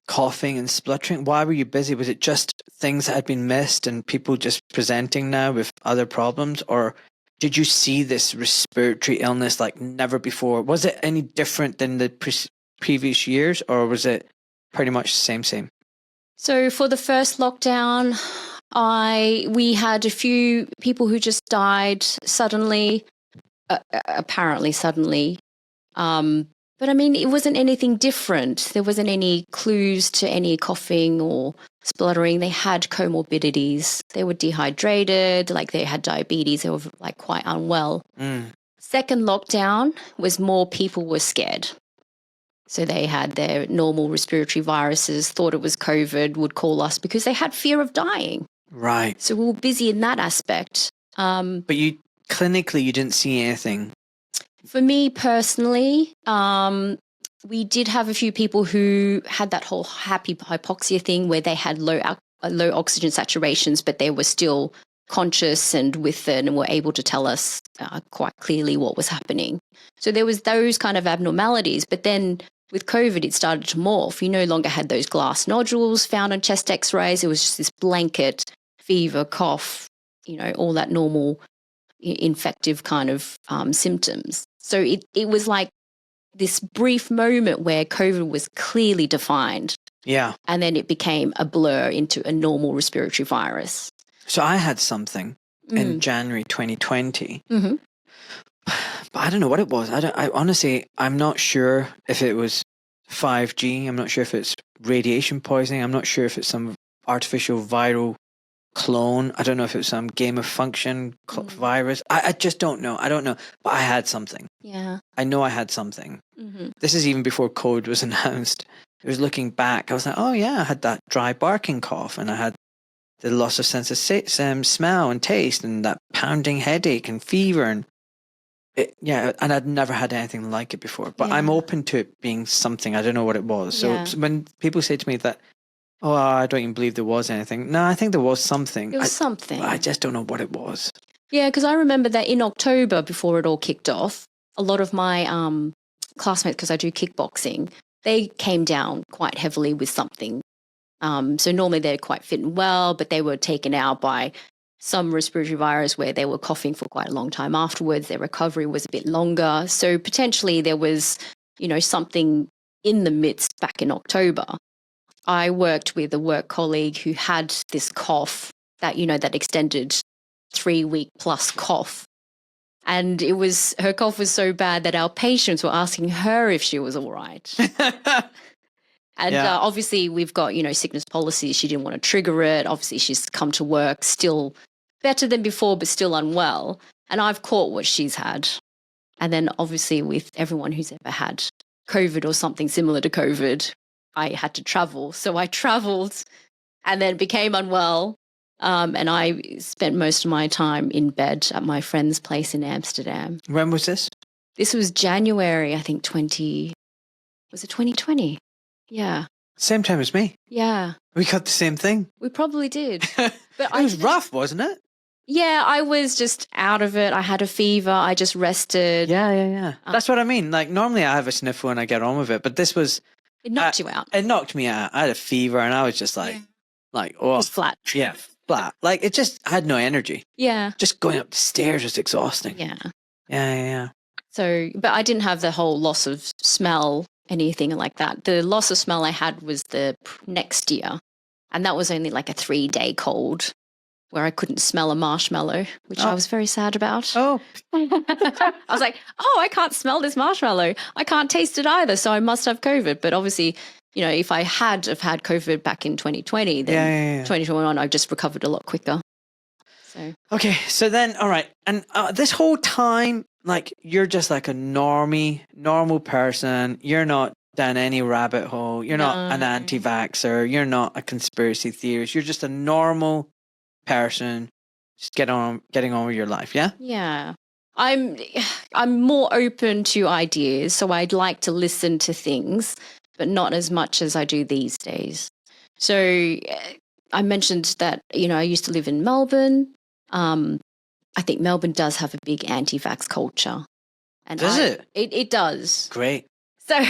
A: coughing and spluttering? Why were you busy? Was it just things that had been missed and people just presenting now with other problems? Or did you see this respiratory illness like never before? Was it any different than the previous years, or was it pretty much the same?
B: So for the first lockdown, we had a few people who just died suddenly, apparently suddenly. But I mean, it wasn't anything different. There wasn't any clues to any coughing or spluttering. They had comorbidities. They were dehydrated, like they had diabetes. They were like quite unwell. Second lockdown was more people were scared. So they had their normal respiratory viruses, thought it was COVID, would call us because they had fear of dying.
A: Right.
B: So we were busy in that aspect.
A: But you clinically, you didn't see anything.
B: For me personally, we did have a few people who had that whole happy hypoxia thing where they had low oxygen saturations, but they were still conscious and with it and were able to tell us quite clearly what was happening. So there was those kind of abnormalities. But then with COVID, it started to morph. You no longer had those glass nodules found on chest x-rays. It was just this blanket fever, cough, all that normal infective kind of symptoms. So it was like this brief moment where COVID was clearly defined.
A: Yeah.
B: And then it became a blur into a normal respiratory virus.
A: So I had something in January 2020.
B: Mm-hmm.
A: But I don't know what it was. I honestly, I'm not sure if it was 5G. I'm not sure if it's radiation poisoning. I'm not sure if it's some artificial viral clone. I don't know if it was some gain of function virus. I just don't know. I don't know. But I had something.
B: Yeah.
A: I know I had something.
B: Mm-hmm.
A: This is even before code was announced. It was looking back. I was like, oh yeah, I had that dry barking cough, and I had the loss of sense of smell and taste, and that pounding headache and fever, and and I'd never had anything like it before. But I'm open to it being something. I don't know what it was. So when people say to me that, oh, I don't even believe there was anything. No, I think there was something.
B: It was something.
A: I just don't know what it was.
B: Yeah, because I remember that in October, before it all kicked off, a lot of my classmates, because I do kickboxing, they came down quite heavily with something. So normally they're quite fit and well, but they were taken out by some respiratory virus where they were coughing for quite a long time afterwards. Their recovery was a bit longer. So potentially there was, something in the midst back in October. I worked with a work colleague who had this cough that, that extended 3-week plus cough. And her cough was so bad that our patients were asking her if she was all right. And obviously we've got, sickness policies. She didn't want to trigger it. Obviously she's come to work still better than before, but still unwell. And I've caught what she's had. And then obviously with everyone who's ever had COVID or something similar to COVID, I had to travel. So I traveled and then became unwell. And I spent most of my time in bed at my friend's place in Amsterdam.
A: When was this?
B: This was January, I think 2020? Yeah.
A: Same time as me.
B: Yeah.
A: We got the same thing.
B: We probably did.
A: But it was rough, wasn't it?
B: Yeah, I was just out of it. I had a fever. I just rested.
A: Yeah. That's what I mean. Like normally I have a sniffle and I get on with it, but this was...
B: It knocked you out.
A: It knocked me out. I had a fever and I was just oh.
B: Just flat.
A: Yeah, flat. Like I had no energy.
B: Yeah.
A: Just going up the stairs was exhausting.
B: Yeah.
A: Yeah.
B: So, but I didn't have the whole loss of smell, anything like that. The loss of smell I had was the next year. And that was only like a 3-day cold where I couldn't smell a marshmallow, which I was very sad about.
A: Oh.
B: I was like, I can't smell this marshmallow. I can't taste it either. So I must have COVID. But obviously, if I had COVID back in 2020, then 2021, I just recovered a lot quicker. So. Okay.
A: So then, all right. And this whole time, like, you're just like a normal person. You're not down any rabbit hole. You're not an anti-vaxxer. You're not a conspiracy theorist. You're just a normal person. Just getting on with your life. Yeah.
B: Yeah. I'm more open to ideas, so I'd like to listen to things, but not as much as I do these days. So I mentioned that I used to live in Melbourne. I think Melbourne does have a big anti-vax culture. And
A: does it?
B: It does.
A: Great.
B: So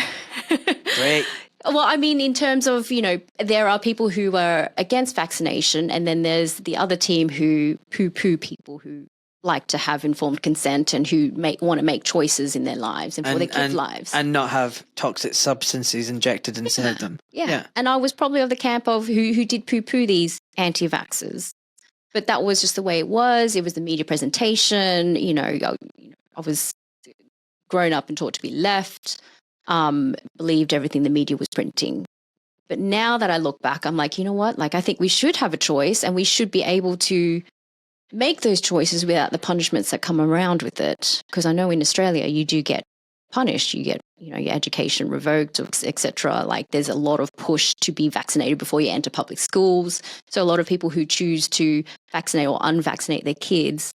A: great.
B: Well, I mean, in terms of, there are people who are against vaccination, and then there's the other team who poo-poo people who like to have informed consent and who want to make choices in their lives and for their kids' lives.
A: And not have toxic substances injected inside them.
B: Yeah. And I was probably of the camp of who did poo-poo these anti-vaxxers. But that was just the way it was. It was the media presentation. I was grown up and taught to be left. Believed everything the media was printing. But now that I look back, I'm like, you know what? Like, I think we should have a choice and we should be able to make those choices without the punishments that come around with it. Because I know in Australia you do get punished, you get, your education revoked, etc. Like there's a lot of push to be vaccinated before you enter public schools. So a lot of people who choose to vaccinate or unvaccinate their kids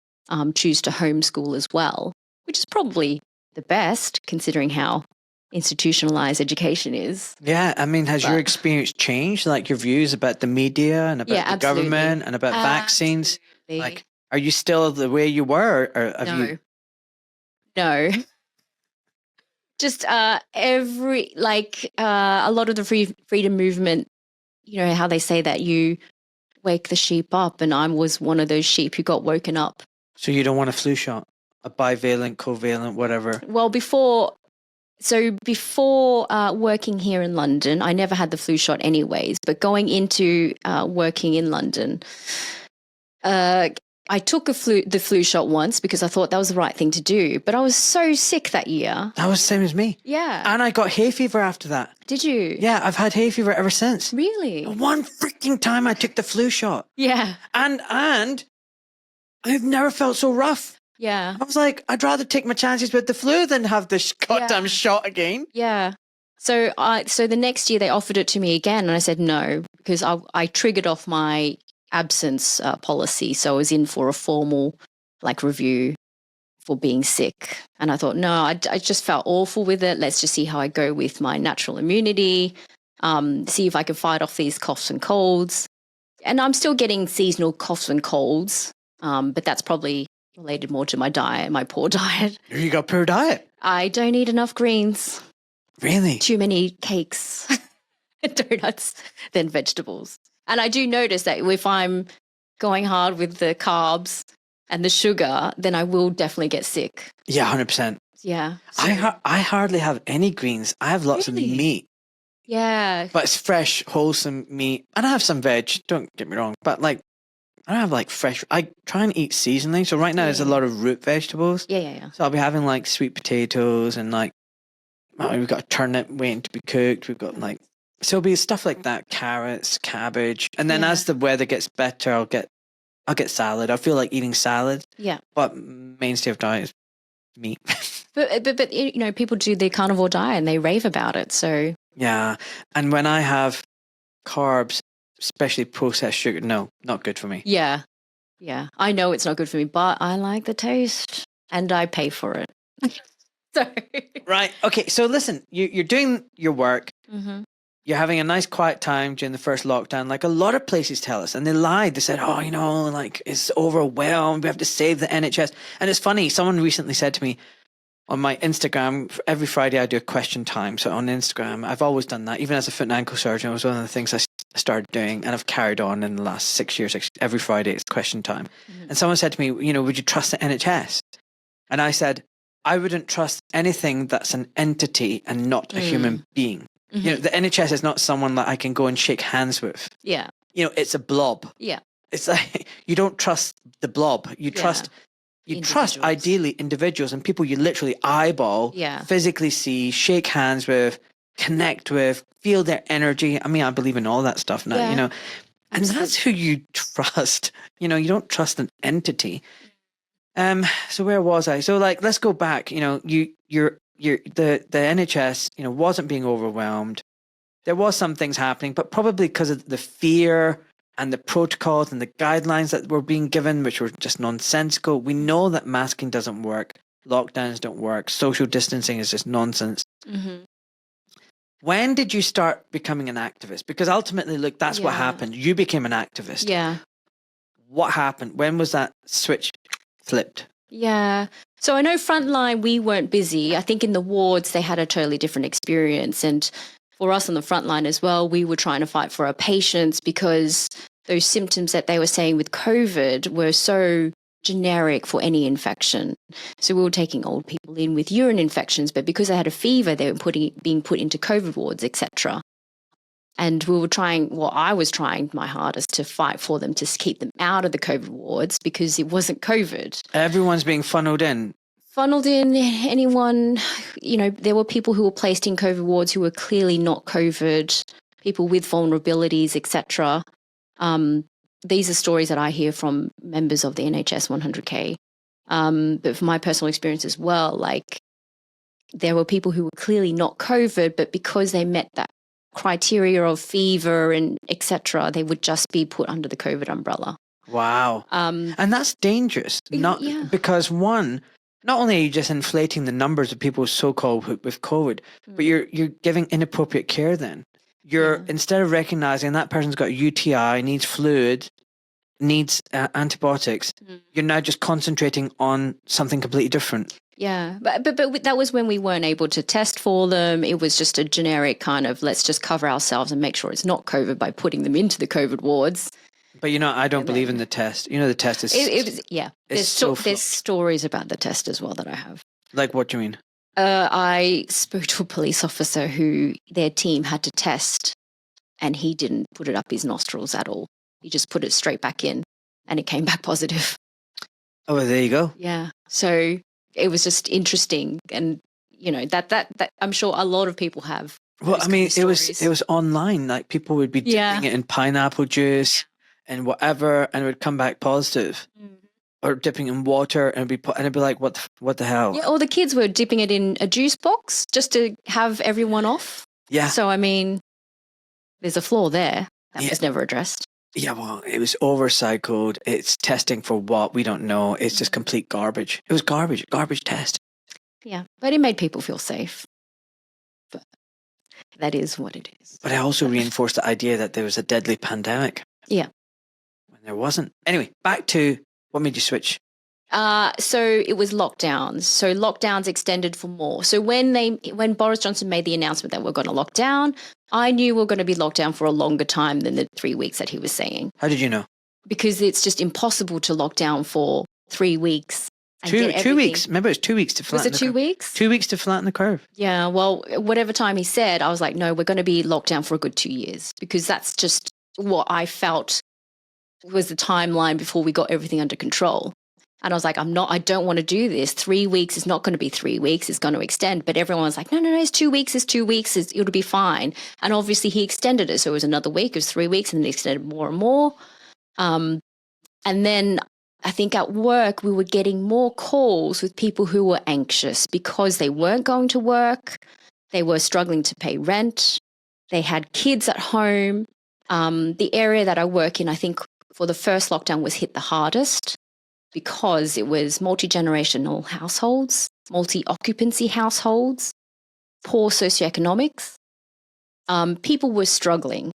B: choose to homeschool as well, which is probably the best considering how institutionalized education is.
A: Yeah, I mean, has your experience changed, like your views about the media and about the government and about vaccines? Like, are you still the way you were, or have you?
B: No. Just a lot of the freedom movement, how they say that you wake the sheep up, and I was one of those sheep who got woken up.
A: So you don't want a flu shot, a bivalent, covalent, whatever?
B: Well, before working here in London, I never had the flu shot anyways, but going into working in London, I took the flu shot once because I thought that was the right thing to do, but I was so sick that year.
A: That was the same as me.
B: Yeah.
A: And I got hay fever after that.
B: Did you?
A: Yeah, I've had hay fever ever since.
B: Really?
A: One freaking time I took the flu shot.
B: Yeah.
A: And I've never felt so rough.
B: Yeah.
A: I was like, I'd rather take my chances with the flu than have this goddamn shot again.
B: Yeah. So the next year they offered it to me again, and I said no because I triggered off my absence policy. So I was in for a formal review for being sick, and I thought, no, I just felt awful with it. Let's just see how I go with my natural immunity, see if I can fight off these coughs and colds. And I'm still getting seasonal coughs and colds, but that's probably related more to my diet, my poor diet.
A: You got poor diet?
B: I don't eat enough greens.
A: Really?
B: Too many cakes and donuts than vegetables. And I do notice that if I'm going hard with the carbs and the sugar, then I will definitely get sick.
A: Yeah, 100%.
B: Yeah. So,
A: I hardly have any greens. I have lots of meat.
B: Yeah.
A: But it's fresh, wholesome meat. And I have some veg, don't get me wrong. But I don't have fresh. I try and eat seasonally. So right now there's a lot of root vegetables.
B: Yeah.
A: So I'll be having sweet potatoes and we've got a turnip waiting to be cooked. We've got so it'll be stuff like that, carrots, cabbage. And then as the weather gets better, I'll get salad. I feel like eating salad.
B: Yeah.
A: But mainstay of diet is meat.
B: but people do the carnivore diet and they rave about it. So
A: yeah. And when I have carbs, especially processed sugar, no, not good for me.
B: Yeah. Yeah. I know it's not good for me, but I like the taste and I pay for it. So
A: right. Okay. So listen, you're doing your work.
B: Mm-hmm.
A: You're having a nice quiet time during the first lockdown. A lot of places tell us, and they lied. They said, it's overwhelmed. We have to save the NHS. And it's funny. Someone recently said to me on my Instagram, every Friday I do a question time. So on Instagram, I've always done that. Even as a foot and ankle surgeon, it was one of the things I started doing, and I've carried on in the last 6 years. Every Friday it's question time. Mm-hmm. And someone said to me, would you trust the NHS? And I said, I wouldn't trust anything that's an entity and not a human being. Mm-hmm. The NHS is not someone that I can go and shake hands with.
B: Yeah.
A: It's a blob.
B: Yeah.
A: It's you don't trust the blob. You trust ideally individuals and people you literally eyeball, physically see, shake hands with, connect with, feel their energy. I mean, I believe in all that stuff now, and that's who you trust. You don't trust an entity. So where was I? So let's go back. The NHS, wasn't being overwhelmed. There was some things happening, but probably because of the fear and the protocols and the guidelines that were being given, which were just nonsensical. We know that masking doesn't work. Lockdowns don't work. Social distancing is just nonsense. Mm-hmm. When did you start becoming an activist? Because ultimately, look, that's what happened. You became an activist.
B: Yeah.
A: What happened? When was that switch flipped?
B: Yeah. So I know frontline, we weren't busy. I think in the wards, they had a totally different experience. And for us on the frontline as well, we were trying to fight for our patients because those symptoms that they were saying with COVID were so generic for any infection. So we were taking old people in with urine infections, but because they had a fever, they were being put into COVID wards, etc. And I was trying my hardest to fight for them to keep them out of the COVID wards because it wasn't COVID.
A: Everyone's being funneled in.
B: Anyone, there were people who were placed in COVID wards who were clearly not COVID, people with vulnerabilities, etc. these are stories that I hear from members of the NHS 100K. But from my personal experience as well, like there were people who were clearly not COVID, but because they met that criteria of fever and etc., they would just be put under the COVID umbrella.
A: Wow. And that's dangerous. Not because one, not only are you just inflating the numbers of people so-called with COVID, but you're giving inappropriate care then. You're instead of recognizing that person's got a UTI, needs fluid, needs antibiotics, you're now just concentrating on something completely different.
B: Yeah, but that was when we weren't able to test for them. It was just a generic kind of, let's just cover ourselves and make sure it's not COVID by putting them into the COVID wards.
A: But I don't believe in the test. The test is...
B: There's stories about the test as well that I have.
A: Like what do you mean?
B: I spoke to a police officer who their team had to test and he didn't put it up his nostrils at all. He just put it straight back in and it came back positive.
A: Oh, well, there you go.
B: Yeah. So it was just interesting. And, that I'm sure a lot of people have.
A: Well, I mean, it was online. Like people would be dipping it in pineapple juice and whatever, and it would come back positive. Or dipping in water and it'd be like, what the hell?
B: Yeah, all the kids were dipping it in a juice box just to have everyone off.
A: Yeah.
B: So, I mean, there's a flaw there that was never addressed.
A: Yeah, well, it was overcycled. It's testing for what? We don't know. It's just complete garbage. It was garbage test.
B: Yeah, but it made people feel safe. But that is what it is.
A: But it also reinforced the idea that there was a deadly pandemic.
B: Yeah.
A: When there wasn't. Anyway, back to... What made you switch?
B: So it was lockdowns. So lockdowns extended for more. So when Boris Johnson made the announcement that we're going to lock down, I knew we were going to be locked down for a longer time than the 3 weeks that he was saying.
A: How did you know?
B: Because it's just impossible to lock down for 3 weeks. And
A: 2 weeks. Remember, it was 2 weeks to flatten.
B: Was it 2 weeks?
A: 2 weeks to flatten the curve.
B: Yeah. Well, whatever time he said, I was like, no, we're going to be locked down for a good 2 years because that's just what I felt was the timeline before we got everything under control. And I was like, I don't want to do this. 3 weeks is not going to be 3 weeks. It's going to extend. But everyone was like, no, it's 2 weeks. It's 2 weeks. It'll be fine. And obviously he extended it. So it was another week. It was 3 weeks and then he extended more and more. And then I think at work, we were getting more calls with people who were anxious because they weren't going to work. They were struggling to pay rent. They had kids at home. The area that I work in, I think, for the first lockdown was hit the hardest because it was multi-generational households, multi-occupancy households, poor socioeconomics. People were struggling.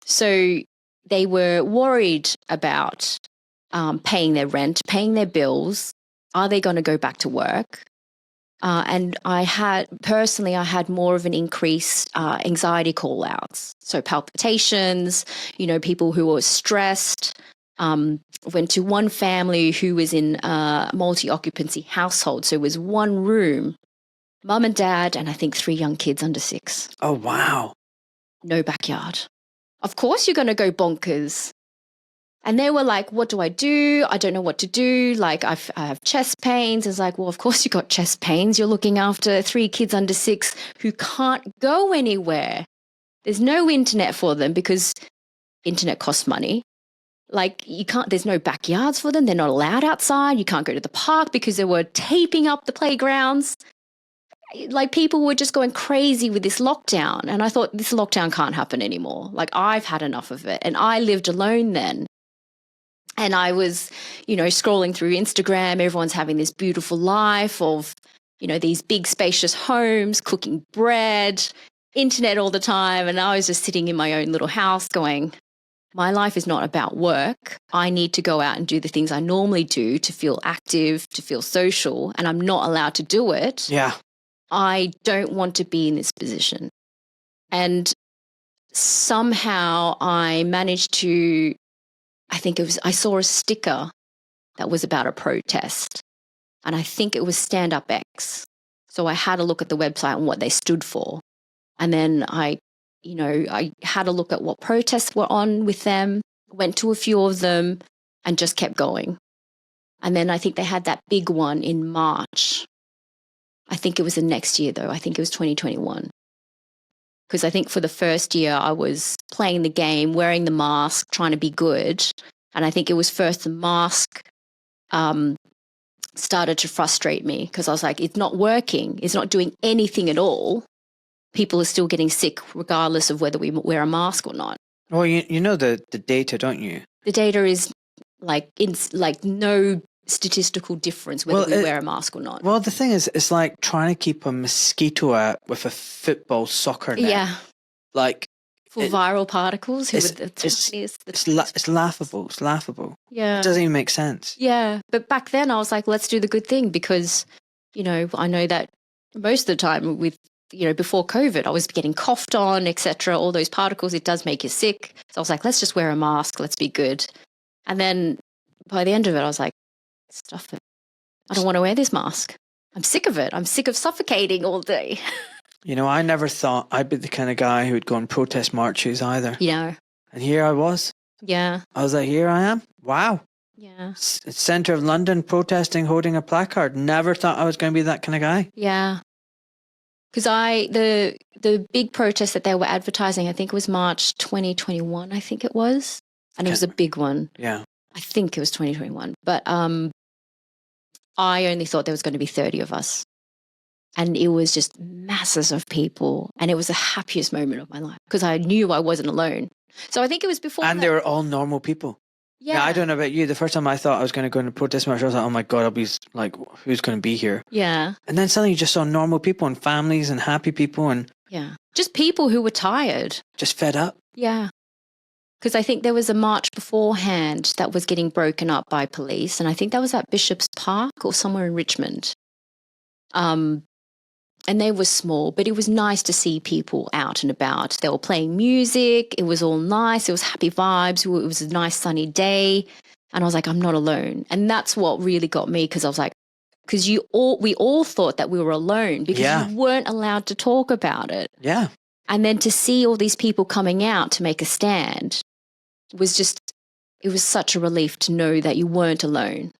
B: So they were worried about paying their rent, paying their bills. Are they going to go back to work? And I had more of an increased anxiety call-outs. So palpitations, people who were stressed. Went to one family who was in a multi-occupancy household. So it was one room, mum and dad, and I think 3 young kids under 6.
A: Oh, wow.
B: No backyard. Of course you're going to go bonkers. And they were like, what do? I don't know what to do. Like, I have chest pains. It's like, well, of course you got chest pains. You're looking after 3 kids under 6 who can't go anywhere. There's no internet for them because internet costs money. Like, there's no backyards for them. They're not allowed outside. You can't go to the park because they were taping up the playgrounds. Like, people were just going crazy with this lockdown. And I thought, this lockdown can't happen anymore. Like, I've had enough of it. And I lived alone then. And I was, scrolling through Instagram. Everyone's having this beautiful life of, these big spacious homes, cooking bread, internet all the time. And I was just sitting in my own little house going, my life is not about work. I need to go out and do the things I normally do to feel active, to feel social, and I'm not allowed to do it.
A: Yeah.
B: I don't want to be in this position. And somehow I managed to, I saw a sticker that was about a protest. And I think it was Stand Up X. So I had a look at the website and what they stood for. And then I had a look at what protests were on with them, went to a few of them and just kept going. And then I think they had that big one in March. I think it was the next year though. I think it was 2021. Because I think for the first year I was playing the game, wearing the mask, trying to be good. And I think it was first the mask started to frustrate me because I was like, it's not working. It's not doing anything at all. People are still getting sick regardless of whether we wear a mask or not.
A: Well, you know the data, don't you?
B: The data is like no statistical difference whether we wear a mask or not.
A: Well, the thing is, it's like trying to keep a mosquito out with a football soccer net.
B: Yeah.
A: Like
B: for viral particles who are the tiniest.
A: It's laughable. It's laughable.
B: Yeah.
A: It doesn't even make sense.
B: Yeah. But back then I was like, let's do the good thing because, you know, I know that most of the time with, you know, before COVID, I was getting coughed on, etc. All those particles, it does make you sick. So I was like, let's just wear a mask. Let's be good. And then by the end of it, I was like, stuff it. I don't want to wear this mask. I'm sick of it. I'm sick of suffocating all day.
A: You know, I never thought I'd be the kind of guy who would go on protest marches either.
B: Yeah.
A: And here I was.
B: Yeah.
A: I was like, here I am. Wow.
B: Yeah.
A: Centre of London protesting, holding a placard. Never thought I was going to be that kind of guy.
B: Yeah. Because the big protest that they were advertising, I think it was March 2021, I think it was. And it was a big one.
A: Yeah.
B: I think it was 2021. But I only thought there was going to be 30 of us. And it was just masses of people. And it was the happiest moment of my life because I knew I wasn't alone. So I think it was before.
A: And they were all normal people.
B: Yeah.
A: Now, I don't know about you. The first time I thought I was going to go into protest march, I was like, oh my God, I'll be like, who's going to be here?
B: Yeah.
A: And then suddenly you just saw normal people and families and happy people and.
B: Yeah. Just people who were tired.
A: Just fed up.
B: Yeah. Because I think there was a march beforehand that was getting broken up by police. And I think that was at Bishop's Park or somewhere in Richmond. And they were small, but it was nice to see people out and about. They were playing music. It was all nice. It was happy vibes. It was a nice sunny day. And I was like, I'm not alone. And that's what really got me because I was like, because we all thought that we were alone because you weren't allowed to talk about it.
A: Yeah.
B: And then to see all these people coming out to make a stand was just, it was such a relief to know that you weren't alone.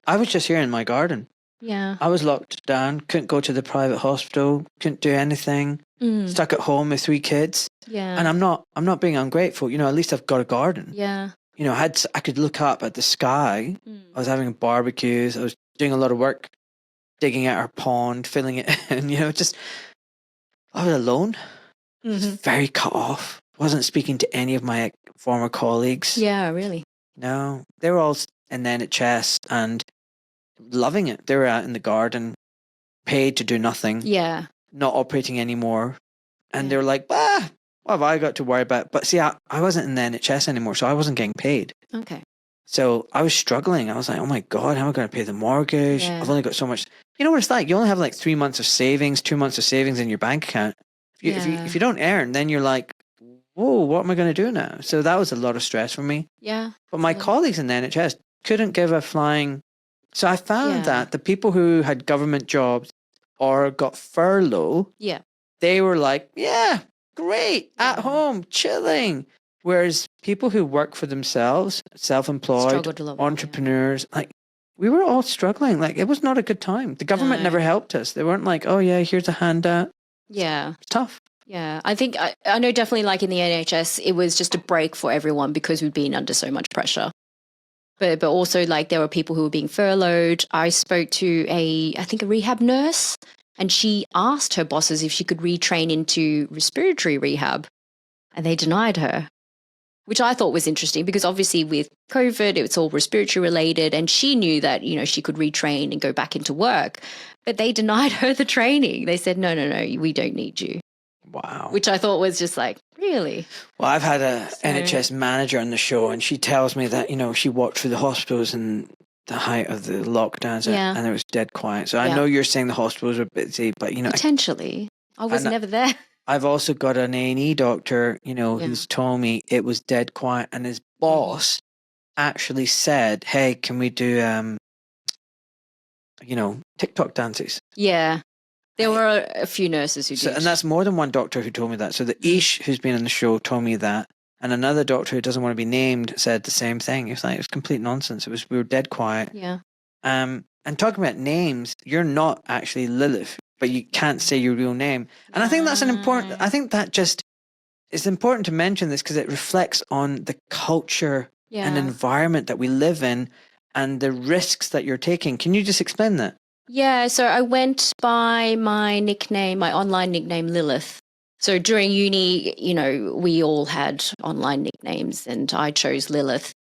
A: I was just here in my garden.
B: Yeah.
A: I was locked down, couldn't go to the private hospital, couldn't do anything, stuck at home with 3 kids.
B: Yeah.
A: And I'm not being ungrateful. You know, at least I've got a garden.
B: Yeah.
A: You know, I could look up at the sky. I was having barbecues. I was doing a lot of work, digging out our pond, filling it in, you know, just, I was alone. I was very cut off. Wasn't speaking to any of my former colleagues.
B: Yeah, really.
A: No, they were all in the NHS and loving it. They were out in the garden, paid to do nothing.
B: Yeah.
A: Not operating anymore. And they were like, what have I got to worry about? But see, I wasn't in the NHS anymore, so I wasn't getting paid.
B: Okay.
A: So I was struggling. I was like, oh my God, how am I going to pay the mortgage?
B: Yeah.
A: I've only got so much. You know what it's like? You only have like 3 months of savings, 2 months of savings in your bank account. If you don't earn, then you're like, whoa, what am I going to do now? So that was a lot of stress for me.
B: Yeah.
A: But my colleagues in the NHS couldn't give a flying. So I found that the people who had government jobs or got furlough, they were like, yeah, great, at home, chilling. Whereas people who work for themselves, self-employed, entrepreneurs, like we were all struggling. Like it was not a good time. The government never helped us. They weren't like, oh yeah, here's a handout.
B: Yeah.
A: It's tough.
B: Yeah. I think, I know definitely like in the NHS, it was just a break for everyone because we'd been under so much pressure. But also like there were people who were being furloughed. I spoke to I think a rehab nurse, and she asked her bosses if she could retrain into respiratory rehab, and they denied her, which I thought was interesting because obviously with COVID, it's all respiratory related, and she knew that, you know, she could retrain and go back into work, but they denied her the training. They said, no, we don't need you.
A: Wow.
B: Which I thought was just like, really?
A: Well, I've had a NHS manager on the show, and she tells me that, you know, she walked through the hospitals in the height of the lockdowns and it was dead quiet. So I know you're saying the hospitals are busy, but, you know.
B: Potentially. I was never there.
A: I've also got an A&E doctor, you know, who's told me it was dead quiet, and his boss actually said, hey, can we do, you know, TikTok dances?
B: Yeah. There were a few nurses who did.
A: And that's more than one doctor who told me that. So the Ish, who's been on the show, told me that. And another doctor who doesn't want to be named said the same thing. It was like, it was complete nonsense. We were dead quiet.
B: Yeah.
A: And talking about names, you're not actually Lilith. but you can't say your real name. And I think that's I think that just, it's important to mention this because it reflects on the culture and environment that we live in and the risks that you're taking. Can you just explain that?
B: Yeah, so I went by my nickname, my online nickname, Lilith. So during uni, we all had online nicknames and I chose Lilith.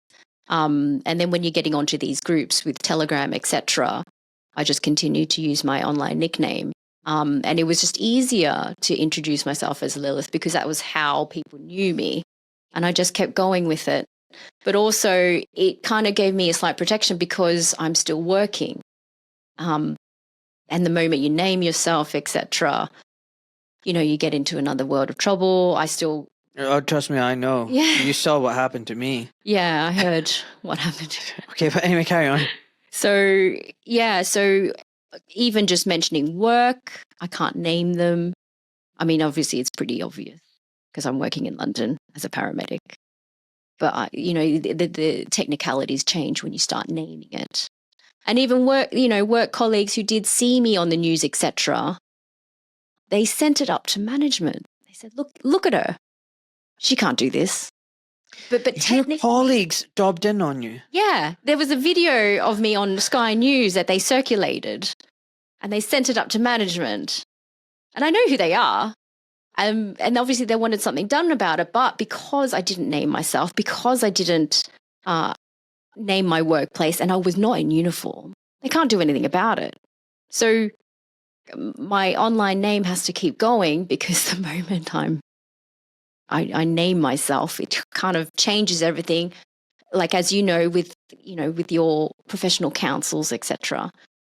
B: And then when you're getting onto these groups with Telegram, etc., I just continued to use my online nickname. And it was just easier to introduce myself as Lilith because that was how people knew me. And I just kept going with it. But also it kind of gave me a slight protection because I'm still working. And the moment you name yourself, etc., you get into another world of trouble.
A: Oh, trust me, I know.
B: Yeah.
A: You saw what happened to me.
B: Yeah, I heard what happened.
A: Okay, but anyway, carry on.
B: So even just mentioning work, I can't name them. I mean, obviously it's pretty obvious because I'm working in London as a paramedic. But, the technicalities change when you start naming it. And even work colleagues who did see me on the news, etc., they sent it up to management. They said, look at her. She can't do this. But
A: your colleagues dobbed in on you.
B: Yeah. There was a video of me on Sky News that they circulated and they sent it up to management. And I know who they are. And obviously they wanted something done about it. But because I didn't name myself, because I didn't name my workplace and I was not in uniform, they can't do anything about it. So my online name has to keep going because the moment I name myself, it kind of changes everything. Like, as with your professional counsels, etc.,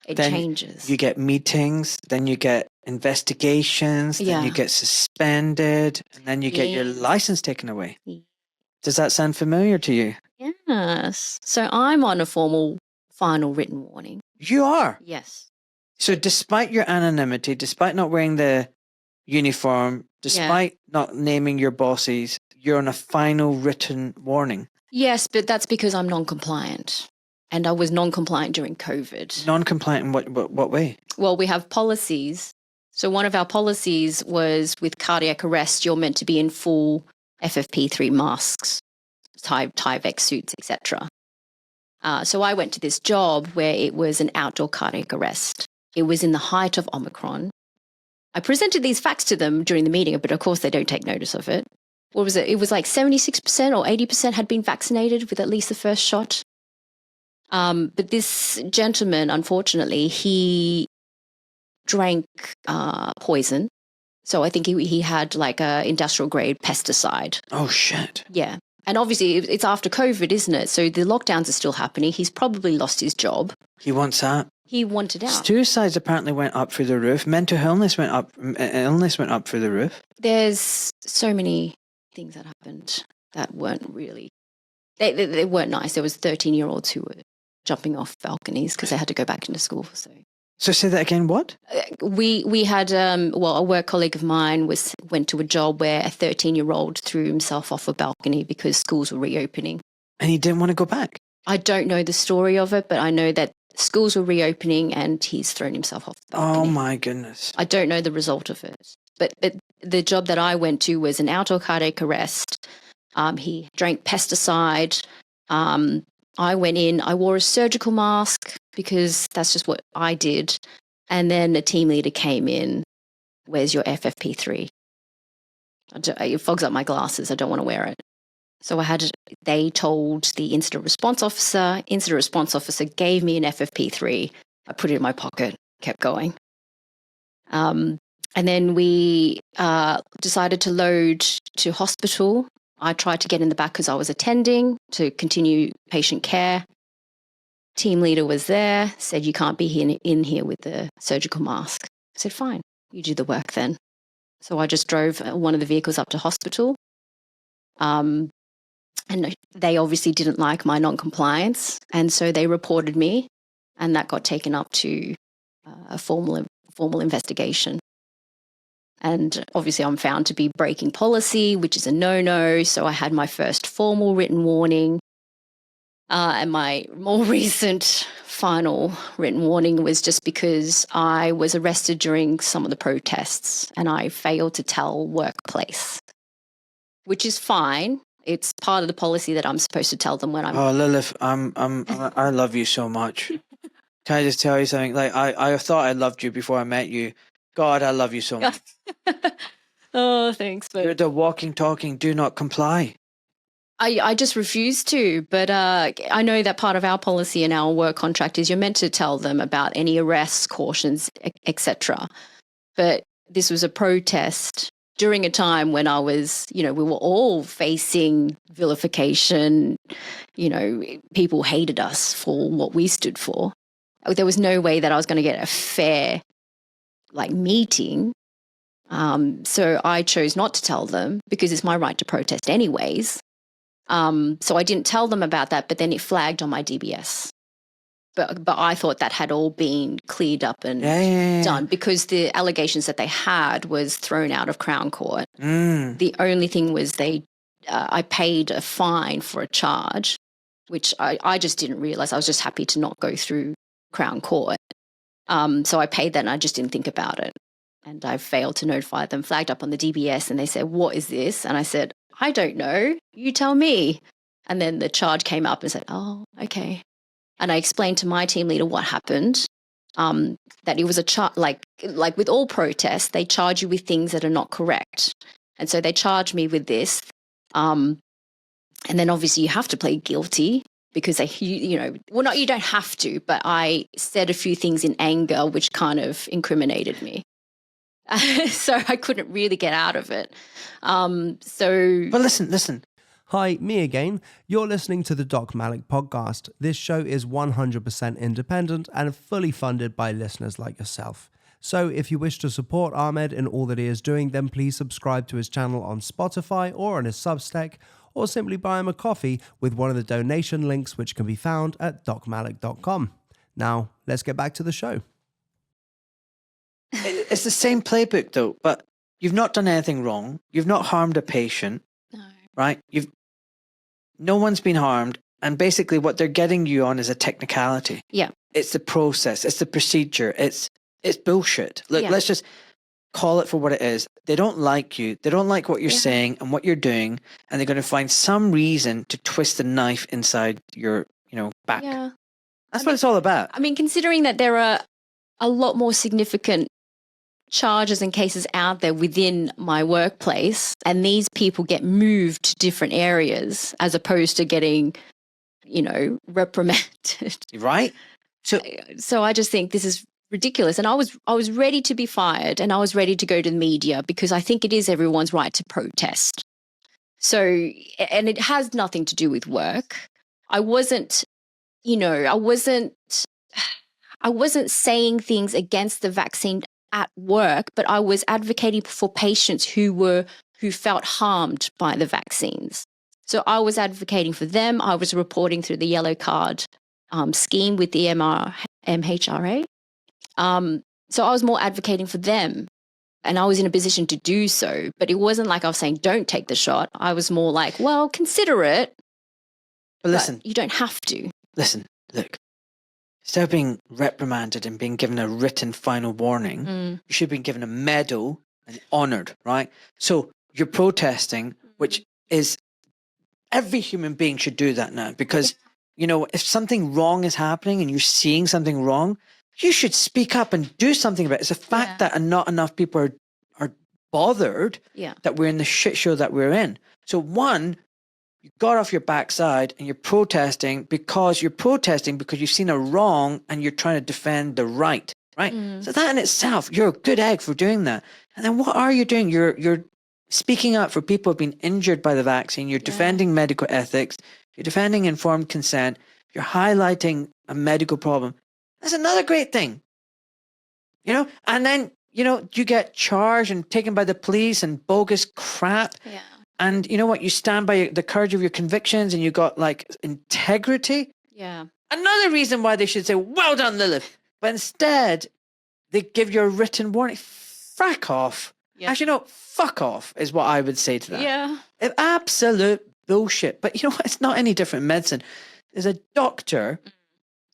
B: it changes.
A: You get meetings, then you get investigations, then you get suspended, and then you get your license taken away. Does that sound familiar to you?
B: Yes. So I'm on a formal final written warning.
A: You are?
B: Yes.
A: So despite your anonymity, despite not wearing the uniform, despite not naming your bosses, you're on a final written warning.
B: Yes, but that's because I'm non-compliant. And I was non-compliant during COVID.
A: Non-compliant in what way?
B: Well, we have policies. So one of our policies was with cardiac arrest, you're meant to be in full FFP3 masks, Tyvek suits, etc. So I went to this job where it was an outdoor cardiac arrest. It was in the height of Omicron. I presented these facts to them during the meeting, but of course they don't take notice of it. What was it? It was like 76% or 80% had been vaccinated with at least the first shot. But this gentleman, unfortunately, he drank poison. So I think he had like a industrial grade pesticide.
A: Oh, shit.
B: Yeah. And obviously it's after COVID, isn't it? So the lockdowns are still happening. He's probably lost his job.
A: He wants that.
B: He wanted out.
A: Suicides apparently went up through the roof. Mental illness went up through the roof.
B: There's so many things that happened that weren't really, they weren't nice. There was 13-year-olds who were jumping off balconies because they had to go back into school.
A: So say that again, what?
B: We had, a work colleague of mine went to a job where a 13-year-old threw himself off a balcony because schools were reopening.
A: And he didn't want to go back?
B: I don't know the story of it, but I know that schools were reopening and he's thrown himself off the balcony.
A: Oh my goodness.
B: I don't know the result of it. But the job that I went to was an outdoor cardiac arrest. He drank pesticide. I went in, I wore a surgical mask because that's just what I did. And then a team leader came in, where's your FFP3? It fogs up my glasses, I don't want to wear it. So they told the incident response officer. Incident response officer gave me an FFP3. I put it in my pocket, kept going. And then we decided to load to hospital. I tried to get in the back because I was attending to continue patient care. Team leader was there, said, you can't be in here with the surgical mask. I said, fine, you do the work then. So I just drove one of the vehicles up to hospital. And they obviously didn't like my non-compliance. And so they reported me and that got taken up to a formal investigation. And obviously I'm found to be breaking policy, which is a no-no. So I had my first formal written warning. And my more recent final written warning was just because I was arrested during some of the protests and I failed to tell workplace, which is fine. It's part of the policy that I'm supposed to tell them when I'm.
A: Oh, Lilith, I love you so much. Can I just tell you something? Like I thought I loved you before I met you. God, I love you so much.
B: Oh, thanks. But
A: You're the walking, talking, do not comply.
B: I just refuse to. But I know that part of our policy and our work contract is you're meant to tell them about any arrests, cautions, etc. But this was a protest during a time when I was, we were all facing vilification. People hated us for what we stood for. There was no way that I was going to get a fair, meeting. So I chose not to tell them because it's my right to protest anyways. So I didn't tell them about that, but then it flagged on my DBS. But I thought that had all been cleared up and done because the allegations that they had was thrown out of Crown Court. The only thing was I paid a fine for a charge, which I just didn't realise. I was just happy to not go through Crown Court. So I paid that and I just didn't think about it. And I failed to notify them, flagged up on the DBS, and they said, "What is this?" And I said, "I don't know. You tell me." And then the charge came up and said, "Oh, okay." And I explained to my team leader what happened, that it was a charge, like with all protests, they charge you with things that are not correct. And so they charged me with this. And then obviously you have to plead guilty because you don't have to, but I said a few things in anger, which kind of incriminated me. So I couldn't really get out of it.
A: But listen.
C: Hi, me again. You're listening to the Doc Malik podcast. This show is 100% independent and fully funded by listeners like yourself. So if you wish to support Ahmed in all that he is doing, then please subscribe to his channel on Spotify or on his Substack, or simply buy him a coffee with one of the donation links which can be found at docmalik.com. Now, let's get back to the show.
A: It's the same playbook though, but you've not done anything wrong. You've not harmed a patient.
B: No.
A: Right? No one's been harmed, and basically what they're getting you on is a technicality.
B: Yeah.
A: It's the process, it's the procedure, it's bullshit. Look, let's just call it for what it is. They don't like you, they don't like what you're saying and what you're doing, and they're going to find some reason to twist the knife inside your, back.
B: Yeah.
A: That's what it's all about.
B: I mean, considering that there are a lot more significant charges and cases out there within my workplace, and these people get moved to different areas as opposed to getting, reprimanded.
A: Right?
B: So I just think this is ridiculous. And I was ready to be fired, and I was ready to go to the media because I think it is everyone's right to protest. So, and it has nothing to do with work. I wasn't saying things against the vaccine at work, but I was advocating for patients who felt harmed by the vaccines. So I was advocating for them. I was reporting through the yellow card scheme with the MHRA. So I was more advocating for them, and I was in a position to do so. But it wasn't like I was saying, don't take the shot. I was more like, well, consider it.
A: But listen.
B: But you don't have to.
A: Listen, look. Instead of being reprimanded and being given a written final warning, you should have been given a medal and honoured, right? So you're protesting, which is, every human being should do that now because, if something wrong is happening and you're seeing something wrong, you should speak up and do something about it. It's a fact that not enough people are bothered that we're in the shit show that we're in. So one, you got off your backside and you're protesting because you've seen a wrong and you're trying to defend the right, right? So that in itself, you're a good egg for doing that. And then what are you doing? You're speaking up for people who've been injured by the vaccine. You're defending medical ethics. You're defending informed consent. You're highlighting a medical problem. That's another great thing, and then, you get charged and taken by the police and bogus crap.
B: Yeah.
A: And you know what? You stand by the courage of your convictions and you got integrity.
B: Yeah.
A: Another reason why they should say, well done, Lilith. But instead, they give you a written warning. Frack off. Yeah. Actually, no, fuck off is what I would say to that.
B: Yeah.
A: Absolute bullshit. But you know what? It's not any different in medicine. There's a doctor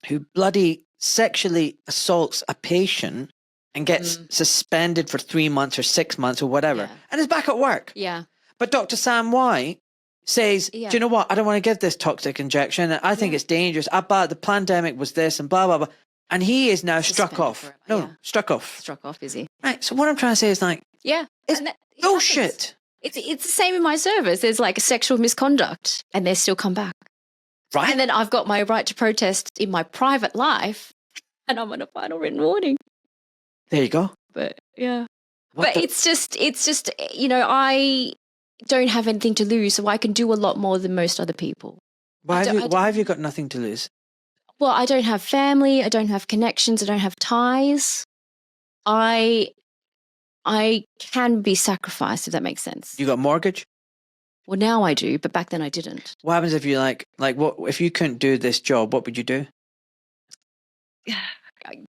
A: who bloody sexually assaults a patient and gets suspended for 3 months or 6 months or whatever, and is back at work.
B: Yeah.
A: But Dr. Sam White says, do you know what? I don't want to give this toxic injection. I think it's dangerous. The pandemic was this and blah, blah, blah. And he is now struck off. Struck off.
B: Struck off, is he?
A: Right. So what I'm trying to say is like, it's bullshit.
B: It's the same in my service. There's like a sexual misconduct and they still come back.
A: Right.
B: And then I've got my right to protest in my private life and I'm on a final written warning.
A: There you go.
B: But it's just, I don't have anything to lose, so I can do a lot more than most other people.
A: Why have you got nothing to lose?
B: Well, I don't have family, I don't have connections, I don't have ties. I can be sacrificed, if that makes sense.
A: You got a mortgage?
B: Well, now I do, but back then I didn't.
A: What happens if you like what if you couldn't do this job? What would you do?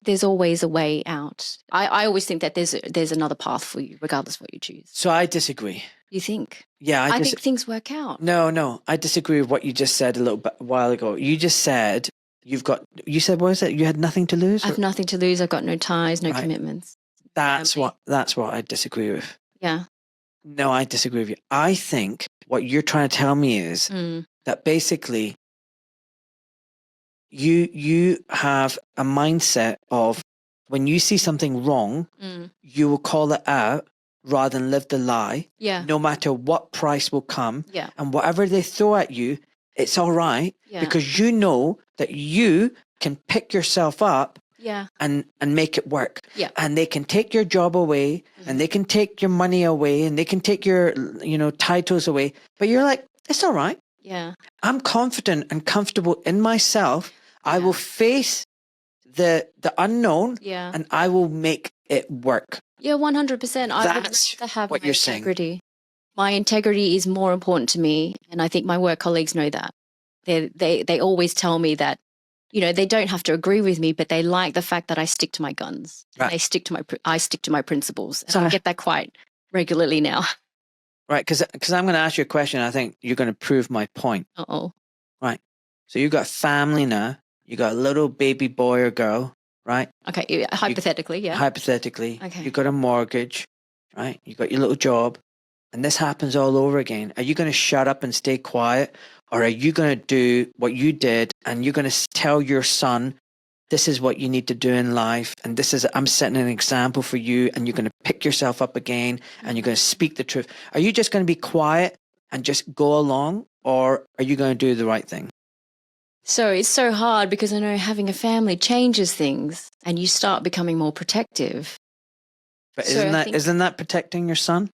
B: There's always a way out. I always think that there's another path for you, regardless of what you choose.
A: So I disagree.
B: You think?
A: Yeah,
B: I think things work out.
A: No, I disagree with what you just said a while ago. You just said what was it? You had nothing to lose?
B: I have nothing to lose. I've got no ties, no commitments.
A: That's what I disagree with.
B: Yeah.
A: No, I disagree with you. I think what you're trying to tell me is that basically you have a mindset of when you see something wrong, you will call it out rather than live the lie.
B: Yeah.
A: No matter what price will come.
B: Yeah.
A: And whatever they throw at you, it's all right because you know that you can pick yourself up and make it work.
B: Yeah.
A: And they can take your job away and they can take your money away and they can take your, titles away. But you're like, it's all right.
B: Yeah. I'm
A: confident and comfortable in myself. I will face the unknown and I will make it work.
B: Yeah, 100%. I would rather have what you're integrity. Saying. My integrity is more important to me, and I think my work colleagues know that. They always tell me that, they don't have to agree with me, but they like the fact that I stick to my guns. Right. I stick to my principles. And I get that quite regularly now.
A: Right, because I'm going to ask you a question. I think you're going to prove my point.
B: Uh-oh.
A: Right. So you got family now. You got a little baby boy or girl, right?
B: Okay, hypothetically,
A: Hypothetically.
B: Okay.
A: You got a mortgage, right? You got your little job. And this happens all over again. Are you going to shut up and stay quiet? Or are you going to do what you did and you're going to tell your son, this is what you need to do in life. And I'm setting an example for you. And you're going to pick yourself up again and you're going to speak the truth. Are you just going to be quiet and just go along? Or are you going to do the right thing?
B: So it's so hard because I know having a family changes things and you start becoming more protective.
A: But isn't that protecting your son?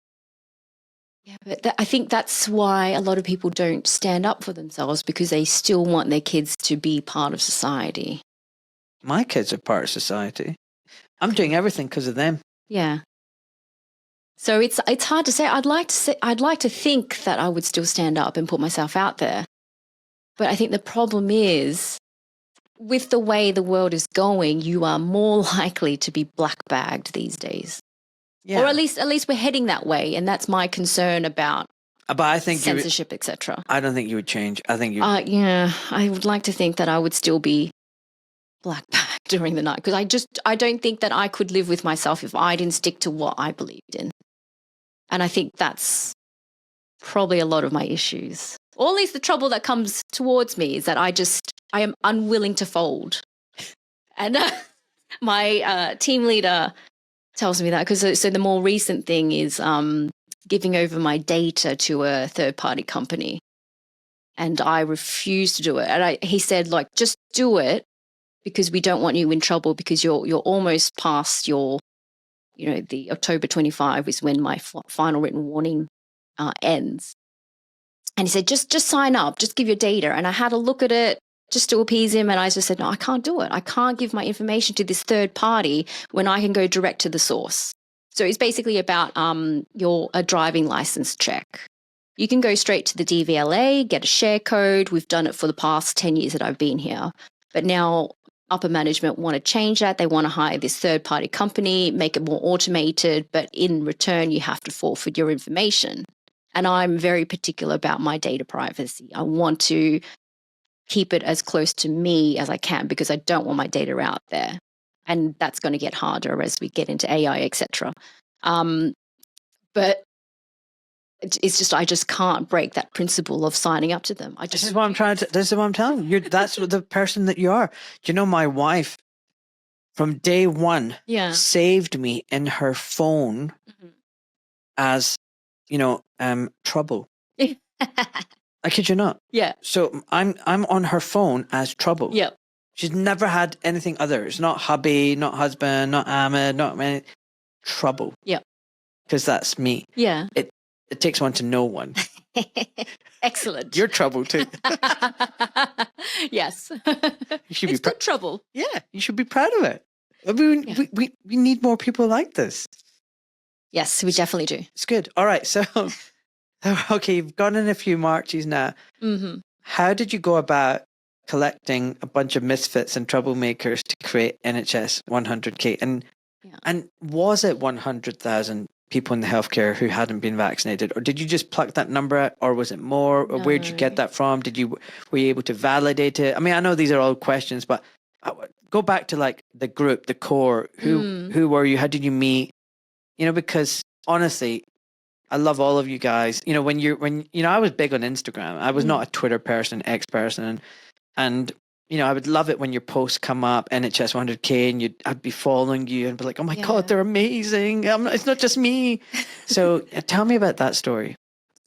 B: Yeah, but I think that's why a lot of people don't stand up for themselves because they still want their kids to be part of society.
A: My kids are part of society. I'm doing everything because of them.
B: Yeah. So it's hard to say. I'd like to think that I would still stand up and put myself out there. But I think the problem is, with the way the world is going, you are more likely to be black-bagged these days. Yeah. Or at least we're heading that way, and that's my concern about censorship, etc.
A: I don't think you would change. I think you.
B: I would like to think that I would still be black-bagged during the night because I don't think that I could live with myself if I didn't stick to what I believed in, and I think that's probably a lot of my issues. Or at least the trouble that comes towards me is that I am unwilling to fold. And my team leader tells me that because so the more recent thing is giving over my data to a third-party company. And I refuse to do it. And he said, like, just do it because we don't want you in trouble because you're almost past your, the October 25 is when my final written warning ends. And he said, just sign up, just give your data. And I had a look at it just to appease him. And I just said, no, I can't do it. I can't give my information to this third party when I can go direct to the source. So it's basically about a driving license check. You can go straight to the DVLA, get a share code. We've done it for the past 10 years that I've been here. But now upper management want to change that. They want to hire this third party company, make it more automated. But in return, you have to forfeit your information. And I'm very particular about my data privacy. I want to keep it as close to me as I can because I don't want my data out there. And that's going to get harder as we get into AI, etc. But it's just, I just can't break that principle of signing up to them.
A: This is what I'm telling you. That's what the person that you are. You know, my wife from day one saved me in her phone as, trouble. I kid you not.
B: Yeah.
A: So I'm on her phone as trouble.
B: Yeah.
A: She's never had anything other. It's not hubby, not husband, not Ahmed, not any trouble.
B: Yeah.
A: Because that's me.
B: Yeah.
A: It takes one to know one.
B: Excellent.
A: You're trouble too.
B: Yes.
A: You should
B: it's
A: be
B: good trouble.
A: Yeah, you should be proud of it. I mean, we need more people like this.
B: Yes, we definitely do.
A: It's good. All right. So, okay, you've gone in a few marches now.
B: Mm-hmm.
A: How did you go about collecting a bunch of misfits and troublemakers to create NHS 100K? And was it 100,000 people in the healthcare who hadn't been vaccinated, or did you just pluck that number out, or was it more? Or where did you get that from? Were you able to validate it? I mean, I know these are all questions, but go back to like the group, the core. Who were you? How did you meet? Because honestly, I love all of you guys. I was big on Instagram. I was not a Twitter person, X person, and I would love it when your posts come up, NHS 100K, and I'd be following you and be like, oh my God, they're amazing. It's not just me. So tell me about that story.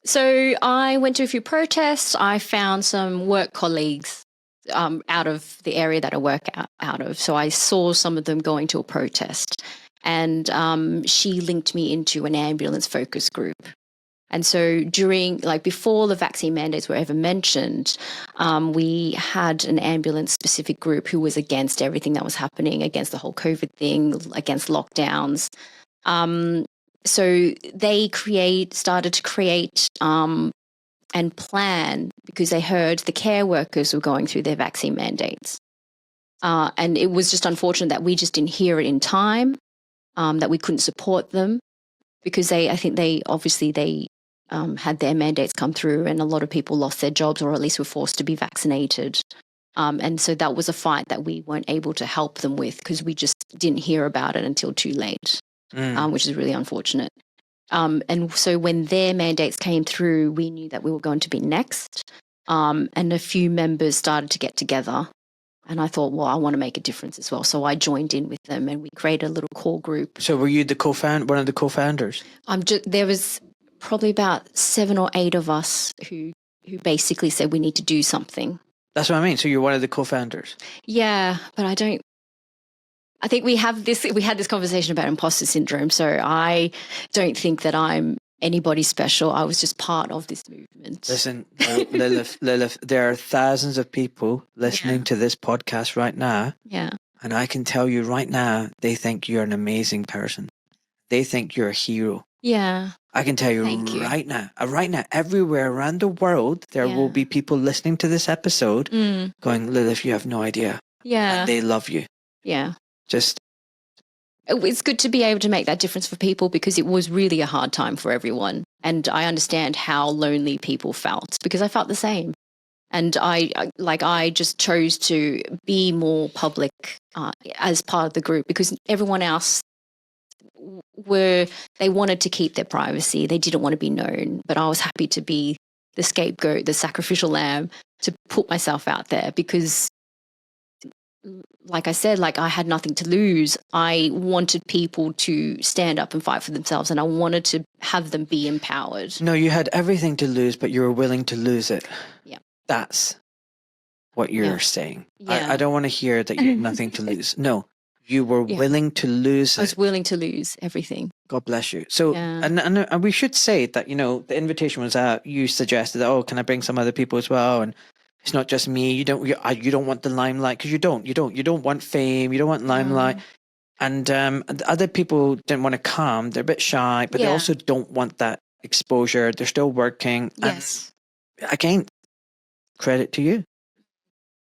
B: So I went to a few protests. I found some work colleagues out of the area that I work out of. So I saw some of them going to a protest, and she linked me into an ambulance focus group. And so before the vaccine mandates were ever mentioned, we had an ambulance-specific group who was against everything that was happening, against the whole COVID thing, against lockdowns. So they started to create and plan because they heard the care workers were going through their vaccine mandates. And it was just unfortunate that we just didn't hear it in time, that we couldn't support them because I think they had their mandates come through and a lot of people lost their jobs or at least were forced to be vaccinated. And so that was a fight that we weren't able to help them with because we just didn't hear about it until too late, which is really unfortunate. And so when their mandates came through, we knew that we were going to be next. And a few members started to get together. And I thought, well, I want to make a difference as well. So I joined in with them and we created a little core group.
A: So were you one of the co-founders?
B: There was probably about 7 or 8 of us who basically said we need to do something.
A: That's what I mean. So you're one of the co-founders.
B: Yeah, but I think we had this conversation about imposter syndrome. So I don't think that I'm anybody special. I was just part of this movement.
A: Listen, Lilith, there are thousands of people listening to this podcast right now.
B: Yeah.
A: And I can tell you right now, they think you're an amazing person. They think you're a hero.
B: Yeah.
A: I can tell you right now, everywhere around the world, there will be people listening to this episode going, Lilith, you have no idea.
B: Yeah.
A: And they love you.
B: Yeah.
A: It's
B: good to be able to make that difference for people because it was really a hard time for everyone. And I understand how lonely people felt because I felt the same. And I just chose to be more public as part of the group because everyone else they wanted to keep their privacy. They didn't want to be known, but I was happy to be the scapegoat, the sacrificial lamb, to put myself out there because like I said, I had nothing to lose. I wanted people to stand up and fight for themselves and I wanted to have them be empowered.
A: No, you had everything to lose, but you were willing to lose it.
B: Yeah.
A: That's what you're saying.
B: Yeah.
A: I don't want to hear that you had nothing to lose. No, you were willing to lose it.
B: I was willing to lose everything.
A: God bless you. So, and we should say that, the invitation was out. You suggested that, can I bring some other people as well? And it's not just me. You don't want the limelight because you don't want fame. You don't want limelight. And other people didn't want to come. They're a bit shy, but they also don't want that exposure. They're still working.
B: Yes.
A: And again, credit to you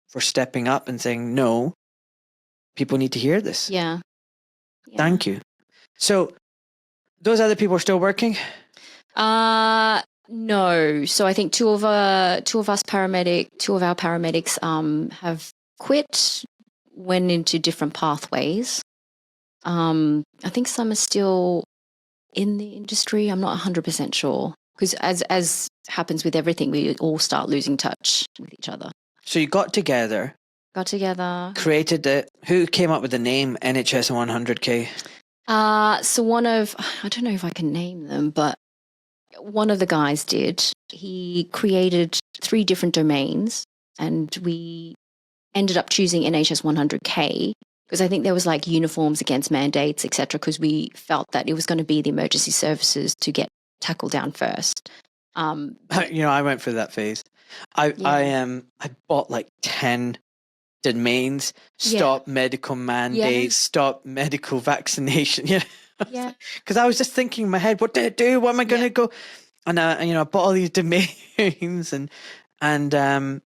A: for stepping up and saying, no, people need to hear this.
B: Yeah.
A: Thank you. So those other people are still working?
B: No. So I think two of our paramedics have quit, went into different pathways. I think some are still in the industry. I'm not 100% sure, because as happens with everything, we all start losing touch with each other.
A: So you got together, created it. Who came up with the name NHS 100K?
B: So I don't know if I can name them, but one of the guys did. He created 3 different domains, and we ended up choosing NHS 100K because I think there was like uniforms against mandates, etc. Because we felt that it was going to be the emergency services to get tackled down first.
A: I went through that phase. I bought like 10 domains. Stop medical mandates. Stop medical vaccination.
B: Yeah.
A: Because I was just thinking in my head, what do I do? What am I going to go? And I bought all these domains and I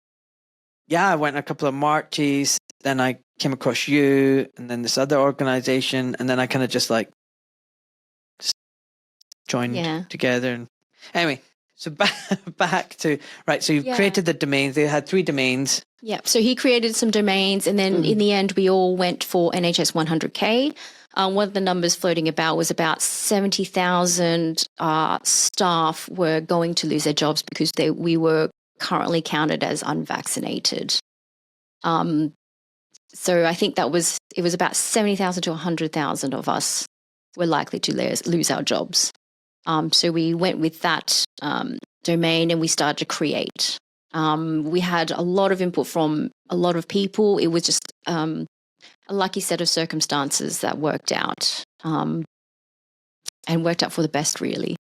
A: went a couple of marches. Then I came across you, and then this other organization, and then I kind of just like joined together. And anyway, so back to right. So you created the domains. They had 3 domains.
B: Yeah. So he created some domains, and then in the end, we all went for NHS 100K. One of the numbers floating about was about 70,000 staff were going to lose their jobs because we were currently counted as unvaccinated. So I think it was about 70,000 to 100,000 of us were likely to lose our jobs. So we went with that domain, and we started to create. We had a lot of input from a lot of people. It was just a lucky set of circumstances that worked out, and worked out for the best, really.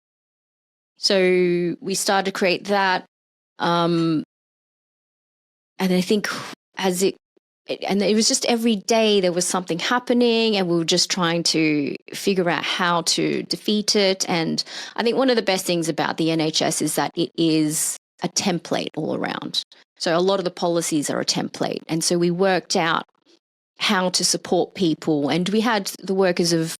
B: So we started to create that. And I think it was just every day there was something happening, and we were just trying to figure out how to defeat it. And I think one of the best things about the NHS is that it is a template all around. So a lot of the policies are a template. And so we worked out how to support people. And we had the workers of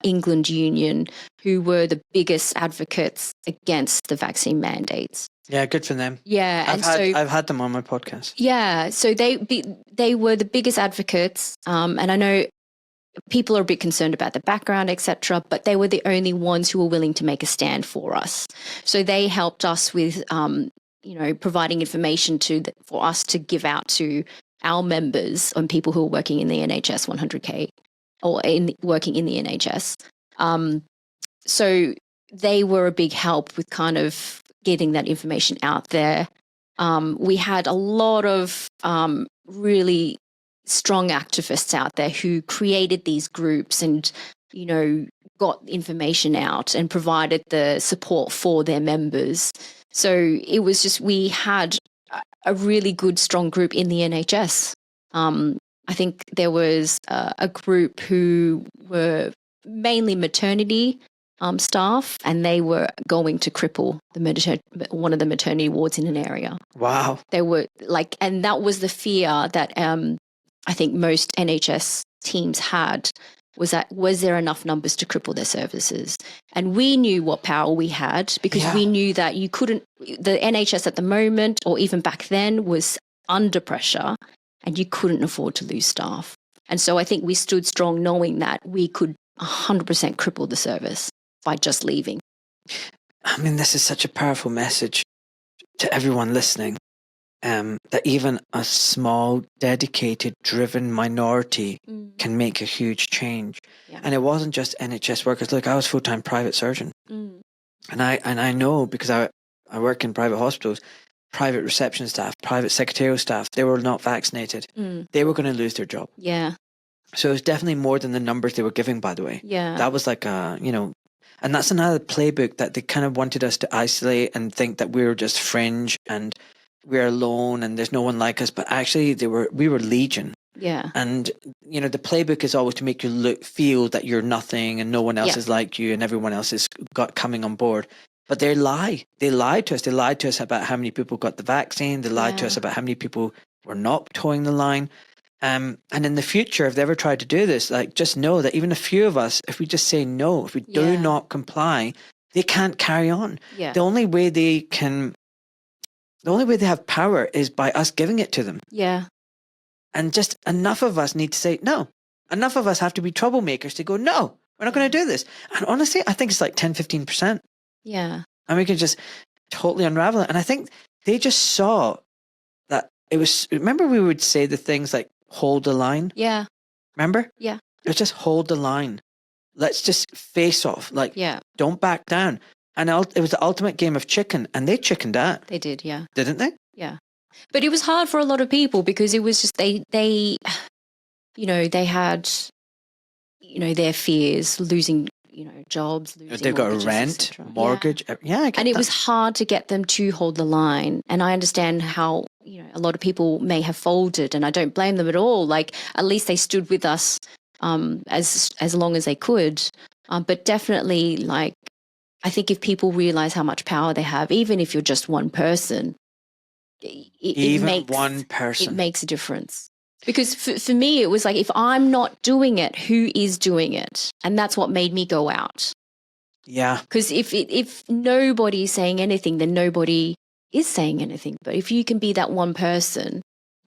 B: England Union, who were the biggest advocates against the vaccine mandates.
A: Yeah, good for them.
B: Yeah,
A: I've had them on my podcast.
B: Yeah, so they were the biggest advocates, and I know people are a bit concerned about the background, etc., but they were the only ones who were willing to make a stand for us. So they helped us with, providing information for us to give out to our members and people who are working in the NHS 100K or working in the NHS. So they were a big help with kind of getting that information out there. We had a lot of really strong activists out there who created these groups and, got information out and provided the support for their members. So it was just, we had a really good, strong group in the NHS. I think there was a group who were mainly maternity staff, and they were going to cripple one of the maternity wards in an area.
A: Wow.
B: They were and that was the fear that I think most NHS teams had, was there enough numbers to cripple their services? And we knew what power we had, because we knew that the NHS at the moment, or even back then, was under pressure, and you couldn't afford to lose staff. And so I think we stood strong knowing that we could 100% cripple the service by just leaving.
A: I mean, this is such a powerful message to everyone listening, that even a small, dedicated, driven minority can make a huge change. Yeah. And it wasn't just NHS workers. Look, I was full-time private surgeon. And I know, because I work in private hospitals, private reception staff, private secretarial staff, they were not vaccinated. They were going to lose their job.
B: Yeah.
A: So it was definitely more than the numbers they were giving, by the way.
B: Yeah.
A: That was like and that's another playbook that they kind of wanted us to isolate and think that we were just fringe and we're alone and there's no one like us. But actually we were legion.
B: Yeah.
A: And, the playbook is always to make you feel that you're nothing and no one else is like you and everyone else is coming on board. But they lie. They lied to us. They lied to us about how many people got the vaccine. They lied to us about how many people were not towing the line. And in the future, if they ever try to do this, just know that even a few of us, if we just say no, if we do not comply, they can't carry on.
B: Yeah.
A: The only way they have power is by us giving it to them.
B: Yeah.
A: And just enough of us need to say no. Enough of us have to be troublemakers to go, no, we're not going to do this. And honestly, I think it's like 10, 15%.
B: Yeah.
A: And we can just totally unravel it. And I think they just saw that it was, remember we would say the things like hold the line?
B: Yeah.
A: Remember?
B: Yeah.
A: It was just hold the line. Let's just face off. Like,
B: Yeah.
A: don't back down. And it was the ultimate game of chicken. And they chickened out.
B: They did, yeah.
A: Didn't they?
B: Yeah. But it was hard for a lot of people because it was just they you know, they had, you know, their fears, losing, you know, jobs, losing
A: They've got a
B: mortgages,
A: rent,
B: etc.
A: mortgage. Yeah, I get
B: and it
A: that.
B: was hard to get them to hold the line. And I understand how, you know, a lot of people may have folded, and I don't blame them at all. Like, at least they stood with us as long as they could. But definitely, like, I think if people realize how much power they have, even if you're just one person, it makes a difference. Because for me, it was like, if I'm not doing it, who is doing it? And that's what made me go out.
A: Yeah.
B: Because if nobody is saying anything, then nobody is saying anything. But if you can be that one person,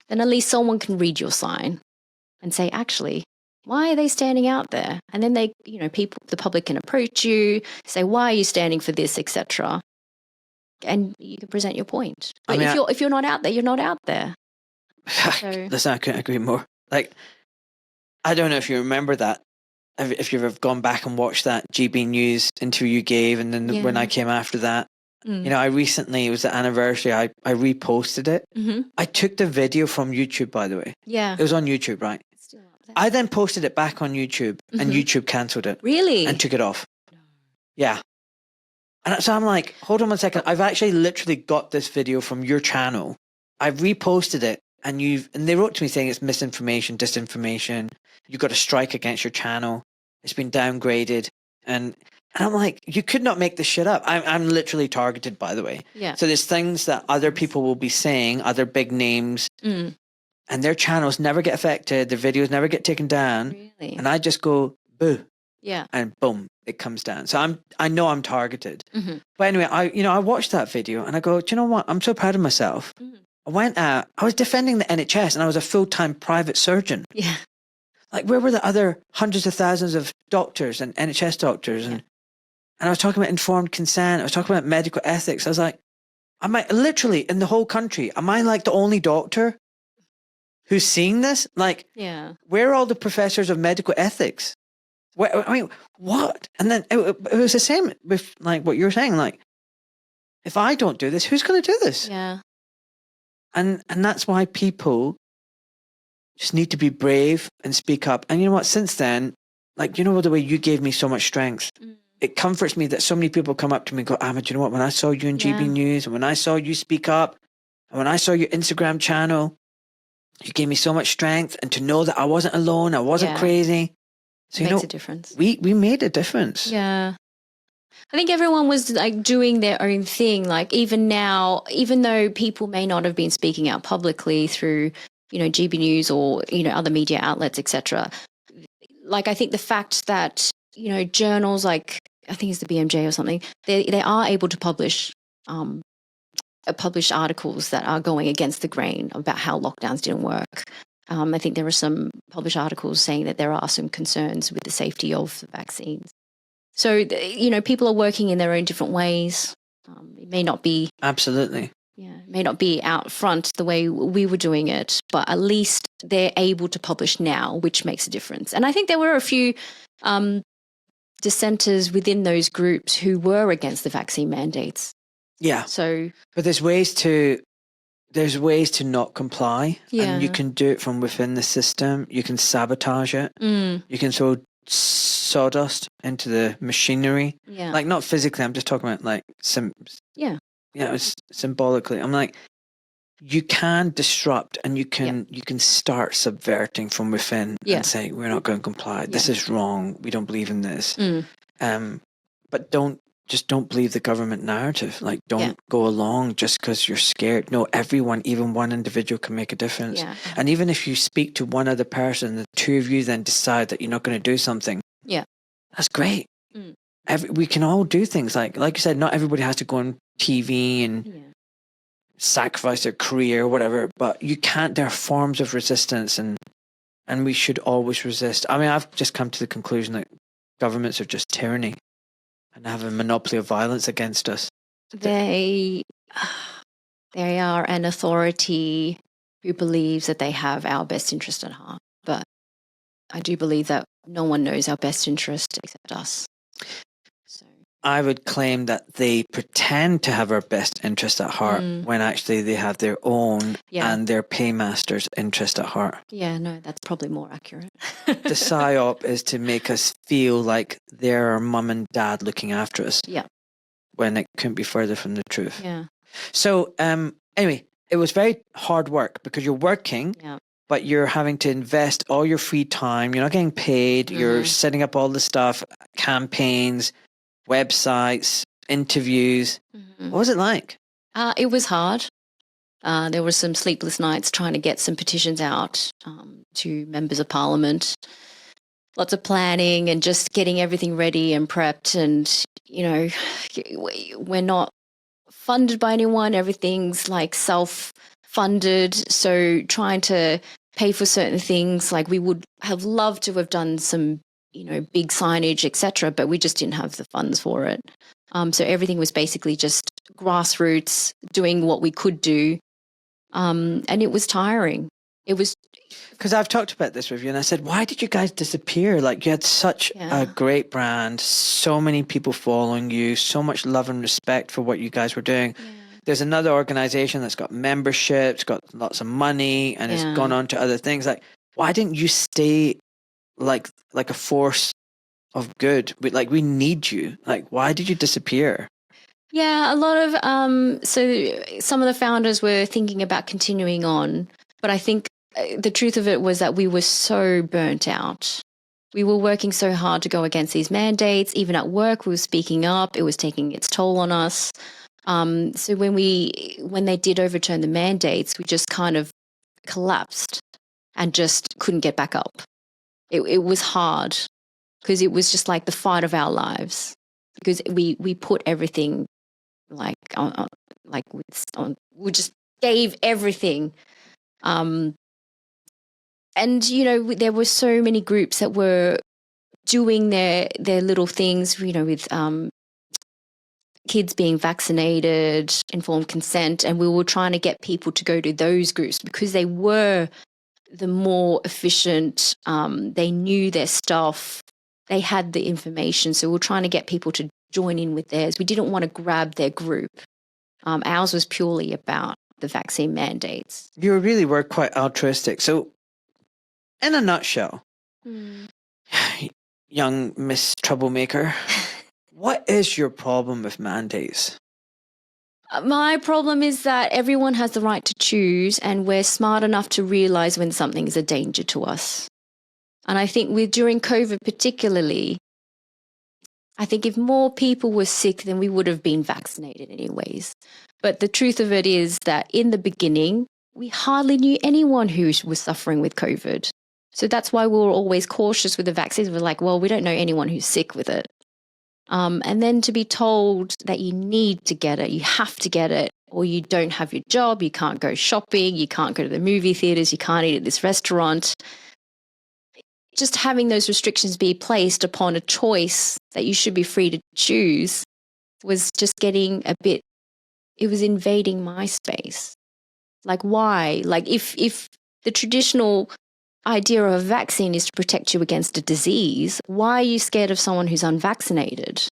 B: then at least someone can read your sign and say, actually, why are they standing out there? And then they, you know, the public can approach you, say, why are you standing for this, etc. And you can present your point. But if you're not out there, you're not out there. So.
A: Listen, I couldn't agree more. Like, I don't know if you remember that, if you've ever gone back and watched that GB News interview you gave, and then when I came after that, you know, I recently, it was the anniversary, I reposted it.
B: Mm-hmm.
A: I took the video from YouTube, by the way.
B: Yeah.
A: It was on YouTube, right?
B: It's still up there.
A: I then posted it back on YouTube, and YouTube cancelled it.
B: Really?
A: And took it off. Yeah. And so I'm like, hold on one second. I've actually literally got this video from your channel. I've reposted it. And they wrote to me saying it's misinformation, disinformation. You've got a strike against your channel. It's been downgraded. And I'm like, you could not make this shit up. I'm literally targeted, by the way.
B: Yeah.
A: So there's things that other people will be saying, other big names, and their channels never get affected. Their videos never get taken down.
B: Really?
A: And I just go, boo.
B: Yeah.
A: And boom, it comes down. So I know I'm targeted.
B: Mm-hmm.
A: But anyway, I watched that video and I go, do you know what? I'm so proud of myself.
B: Mm-hmm.
A: I went out, I was defending the NHS and I was a full-time private surgeon.
B: Yeah.
A: Like, where were the other hundreds of thousands of doctors and NHS doctors? And I was talking about informed consent. I was talking about medical ethics. I was like, literally in the whole country, am I like the only doctor who's seeing this? Like, where are all the professors of medical ethics? I mean, what? And then it was the same with like what you were saying. Like, if I don't do this, who's going to do this?
B: Yeah.
A: And that's why people just need to be brave and speak up. And you know what? Since then, like, you know, the way you gave me so much strength, it comforts me that so many people come up to me and go, Ahmed, you know what? When I saw you in GB News, and when I saw you speak up, and when I saw your Instagram channel, you gave me so much strength. And to know that I wasn't alone, I wasn't crazy. So,
B: it makes a difference.
A: We made a difference.
B: Yeah. I think everyone was like doing their own thing. Like, even now, even though people may not have been speaking out publicly through, you know, GB News or, you know, other media outlets, etc. Like, I think the fact that, you know, journals like, I think it's the BMJ or something, they are able to publish articles that are going against the grain about how lockdowns didn't work. I think there are some published articles saying that there are some concerns with the safety of the vaccines. So, you know, people are working in their own different ways. It may not be...
A: Absolutely.
B: Yeah, it may not be out front the way we were doing it, but at least they're able to publish now, which makes a difference. And I think there were a few dissenters within those groups who were against the vaccine mandates.
A: Yeah.
B: So...
A: But there's ways to not comply.
B: Yeah.
A: And you can do it from within the system. You can sabotage it. You can throw sawdust into the machinery.
B: Yeah.
A: Like, not physically, I'm just talking about like symbolically. I'm like, you can disrupt and you can start subverting from within and say, we're not going to comply. This is wrong. We don't believe in this. But don't believe the government narrative. Like, don't go along just because you're scared. No, everyone, even one individual, can make a difference.
B: Yeah.
A: And even if you speak to one other person, the two of you then decide that you're not going to do something.
B: Yeah.
A: That's great. we can all do things like you said, not everybody has to go on TV and sacrifice their career or whatever, but you can't. There are forms of resistance, and we should always resist. I mean, I've just come to the conclusion that governments are just tyranny and have a monopoly of violence against us.
B: They are an authority who believes that they have our best interest at heart. But I do believe that no one knows our best interest except us. So
A: I would claim that they pretend to have our best interest at heart when actually they have their own and their paymaster's interest at heart.
B: Yeah, no, that's probably more accurate.
A: The psyop is to make us feel like they're our mum and dad looking after us.
B: Yeah.
A: When it couldn't be further from the truth.
B: Yeah.
A: So anyway, it was very hard work because you're working, but you're having to invest all your free time. You're not getting paid. You're setting up all the stuff, campaigns, websites, interviews. What was it like?
B: It was hard. There were some sleepless nights trying to get some petitions out to members of parliament. Lots of planning and just getting everything ready and prepped. And, you know, we're not funded by anyone. Everything's like self-funded. So trying to pay for certain things, like we would have loved to have done some, you know, big signage, etc., but we just didn't have the funds for it. So everything was basically just grassroots, doing what we could do. And it was tiring. It was...
A: Because I've talked about this with you and I said, why did you guys disappear? Like you had such a great brand, so many people following you, so much love and respect for what you guys were doing. Yeah. There's another organization that's got memberships, got lots of money, and it's gone on to other things. Like, why didn't you stay like a force of good? We need you. Like, why did you disappear?
B: Yeah, a lot of, so some of the founders were thinking about continuing on, but I think the truth of it was that we were so burnt out. We were working so hard to go against these mandates. Even at work, we were speaking up. It was taking its toll on us. So when they did overturn the mandates, we just kind of collapsed and just couldn't get back up. It was hard because it was just like the fight of our lives, because we put everything we just gave everything. And, you know, there were so many groups that were doing their little things, you know, with kids being vaccinated, informed consent, and we were trying to get people to go to those groups because they were the more efficient. They knew their stuff. They had the information. So we were trying to get people to join in with theirs. We didn't want to grab their group. Ours was purely about the vaccine mandates.
A: You really were quite altruistic. So in a nutshell, young Miss Troublemaker, what is your problem with mandates?
B: My problem is that everyone has the right to choose, and we're smart enough to realize when something is a danger to us. And I think during COVID particularly, I think if more people were sick, then we would have been vaccinated anyways. But the truth of it is that in the beginning, we hardly knew anyone who was suffering with COVID. So that's why we were always cautious with the vaccines. We're like, well, we don't know anyone who's sick with it. And then to be told that you need to get it, you have to get it, or you don't have your job, you can't go shopping, you can't go to the movie theaters, you can't eat at this restaurant. Just having those restrictions be placed upon a choice that you should be free to choose was just getting a bit, it was invading my space. Like, why? Like, if the traditional idea of a vaccine is to protect you against a disease, why are you scared of someone who's unvaccinated?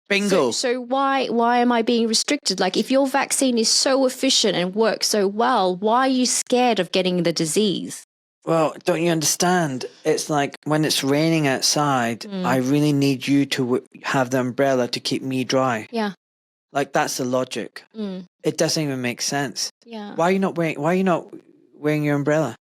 A: Bingo.
B: So why am I being restricted? Like, if your vaccine is so efficient and works so well, why are you scared of getting the disease?
A: Well, don't you understand? It's like when it's raining outside, I really need you to have the umbrella to keep me dry.
B: Yeah.
A: Like, that's the logic. It doesn't even make sense.
B: Yeah.
A: Why are you not wearing your umbrella?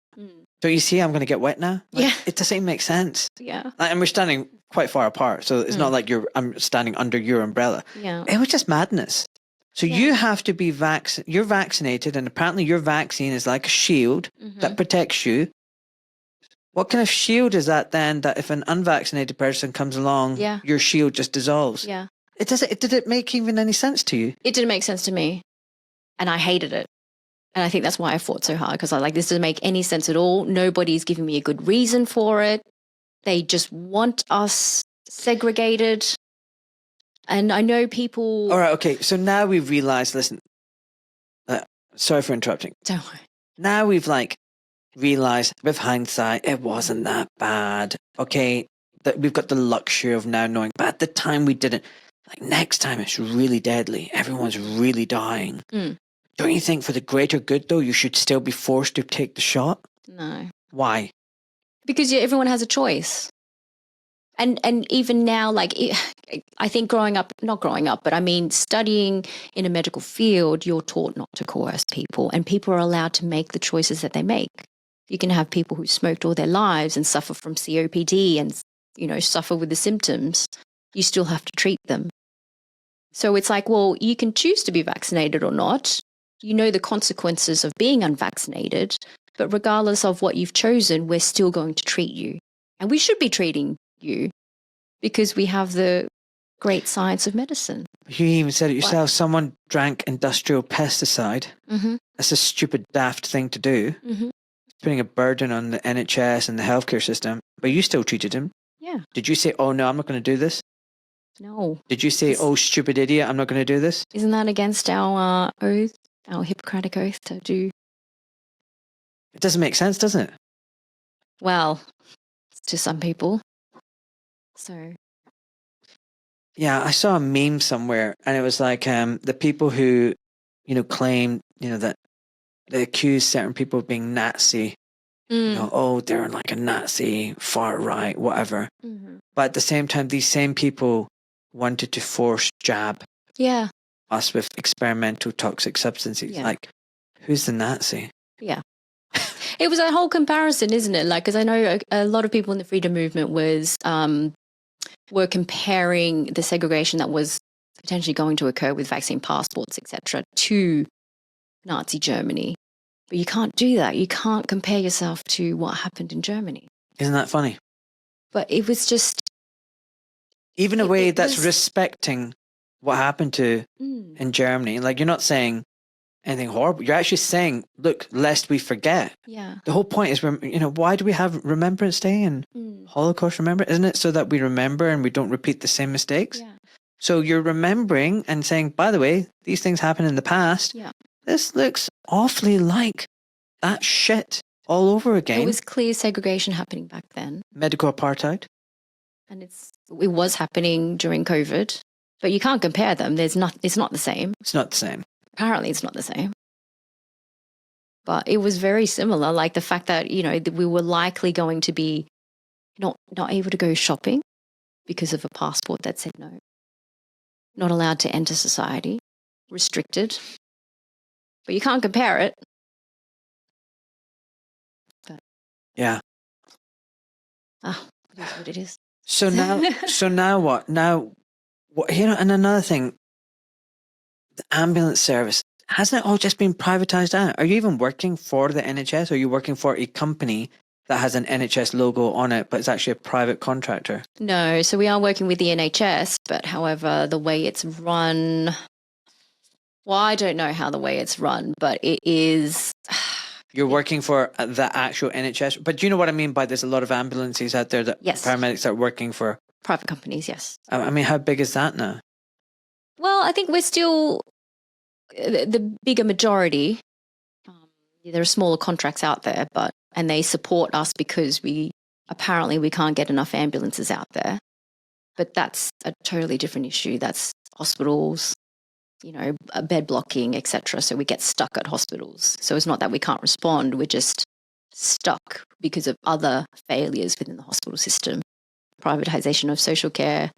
A: Don't you see I'm going to get wet now? Like,
B: yeah.
A: It doesn't make sense.
B: Yeah.
A: Like, and we're standing quite far apart, so it's not like I'm standing under your umbrella.
B: Yeah.
A: It was just madness. So you have to be you're vaccinated, and apparently your vaccine is like a shield that protects you. What kind of shield is that then, that if an unvaccinated person comes along, your shield just dissolves?
B: Yeah.
A: Did it make even any sense to you?
B: It didn't make sense to me. And I hated it. And I think that's why I fought so hard, because I like, this doesn't make any sense at all. Nobody's giving me a good reason for it. They just want us segregated. And I know people...
A: All right, okay. So now we've realised, listen, sorry for interrupting.
B: Don't worry.
A: Now we've realised with hindsight, it wasn't that bad. Okay, that we've got the luxury of now knowing, but at the time we didn't. Like, next time it's really deadly. Everyone's really dying. Don't you think for the greater good, though, you should still be forced to take the shot?
B: No.
A: Why?
B: Because everyone has a choice. And even now, like, I think not growing up, but I mean, studying in a medical field, you're taught not to coerce people, and people are allowed to make the choices that they make. You can have people who smoked all their lives and suffer from COPD and, you know, suffer with the symptoms. You still have to treat them. So it's like, well, you can choose to be vaccinated or not. You know the consequences of being unvaccinated, but regardless of what you've chosen, we're still going to treat you. And we should be treating you because we have the great science of medicine.
A: You even said it yourself. Someone drank industrial pesticide. That's a stupid, daft thing to do. Putting a burden on the NHS and the healthcare system, but you still treated him.
B: Yeah.
A: Did you say, oh no, I'm not going to do this?
B: No.
A: Did you say, oh stupid idiot, I'm not going to do this?
B: Isn't that against our oath, our Hippocratic oath to do?
A: It doesn't make sense, doesn't it?
B: Well, to some people. So.
A: Yeah, I saw a meme somewhere, and it was like the people who, you know, claim, you know, that they accuse certain people of being Nazi. You know, oh, they're like a Nazi, far right, whatever. But at the same time, these same people wanted to force jab us with experimental toxic substances.
B: Yeah.
A: Like, who's the Nazi?
B: Yeah. It was a whole comparison, isn't it? Like, because I know a lot of people in the freedom movement were comparing the segregation that was potentially going to occur with vaccine passports, etc., to Nazi Germany. But you can't do that. You can't compare yourself to what happened in Germany.
A: Isn't that funny?
B: But it was just...
A: Even a way that's respecting what happened to in Germany. Like, you're not saying anything horrible. You're actually saying, look, lest we forget.
B: Yeah.
A: The whole point is, you know, why do we have Remembrance Day and Holocaust Remember? Isn't it so that we remember and we don't repeat the same mistakes?
B: Yeah.
A: So you're remembering and saying, by the way, these things happened in the past.
B: Yeah.
A: This looks awfully like that shit all over again.
B: It was clear segregation happening back then.
A: Medical apartheid.
B: And it was happening during COVID. But you can't compare them. It's not the same.
A: It's not the same.
B: Apparently it's not the same. But it was very similar. Like the fact that, you know, that we were likely going to be not able to go shopping because of a passport that said no. Not allowed to enter society. Restricted. But you can't compare it. But
A: yeah.
B: It is what it is.
A: So now what? Now, what? You know, and another thing, the ambulance service, hasn't it all just been privatized out? Are you even working for the NHS, or are you working for a company that has an NHS logo on it, but it's actually a private contractor?
B: No, so we are working with the NHS, but however, the way it's run, well, I don't know how the way it's run, but it is...
A: You're working for the actual NHS, but do you know what I mean by there's a lot of ambulances out there that paramedics are working for?
B: Private companies, yes.
A: I mean, how big is that now?
B: Well, I think we're still the bigger majority. There are smaller contracts out there, and they support us because we can't get enough ambulances out there. But that's a totally different issue. That's hospitals, you know, bed blocking, etc. So we get stuck at hospitals. So it's not that we can't respond. We're just stuck because of other failures within the hospital system. Privatization of social care,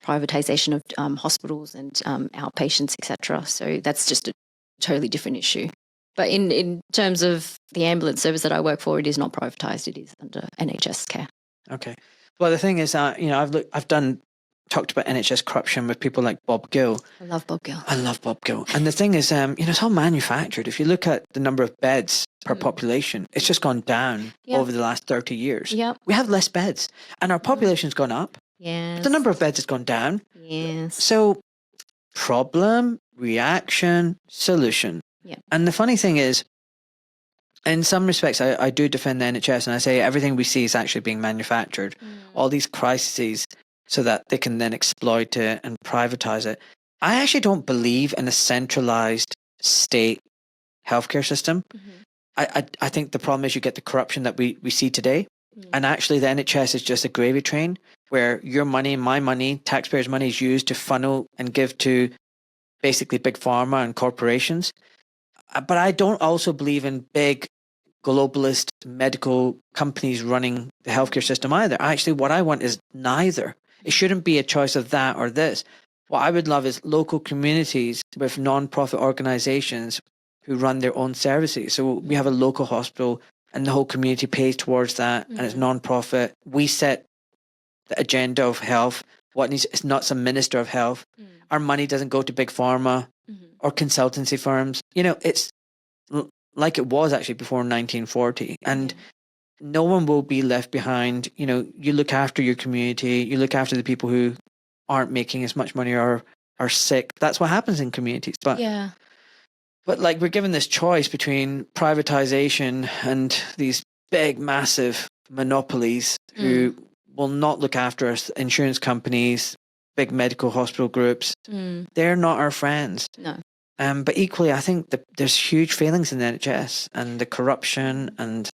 B: privatization of hospitals and outpatients, etc. So that's just a totally different issue. But in terms of the ambulance service that I work for, it is not privatized. It is under NHS care.
A: Okay. Well, the thing is, you know, I've done talked about NHS corruption with people like Bob Gill.
B: I love Bob Gill.
A: I love Bob Gill. And the thing is, it's all manufactured. If you look at the number of beds per population, it's just gone down over the last 30 years.
B: Yep.
A: We have less beds and our population's gone up.
B: Yes.
A: The number of beds has gone down.
B: Yes.
A: So problem, reaction, solution.
B: Yeah.
A: And the funny thing is, in some respects, I do defend the NHS and I say everything we see is actually being manufactured. All these crises so that they can then exploit it and privatize it. I actually don't believe in a centralized state healthcare system. I think the problem is you get the corruption that we see today. And actually the NHS is just a gravy train where your money, my money, taxpayers' money is used to funnel and give to basically big pharma and corporations. But I don't also believe in big globalist medical companies running the healthcare system either. Actually, what I want is neither. It shouldn't be a choice of that or this. What I would love is local communities with non-profit organizations who run their own services. So we have a local hospital and the whole community pays towards that and it's non-profit. We set the agenda of health. It's not some minister of health. Our money doesn't go to big pharma or consultancy firms. It's like it was actually before 1940. And no one will be left behind. You look after your community. You look after the people who aren't making as much money or are sick. That's what happens in communities. But like we're given this choice between privatization and these big, massive monopolies who will not look after us, insurance companies, big medical hospital groups. They're not our friends.
B: No.
A: But equally, I think there's huge failings in the NHS and the corruption, and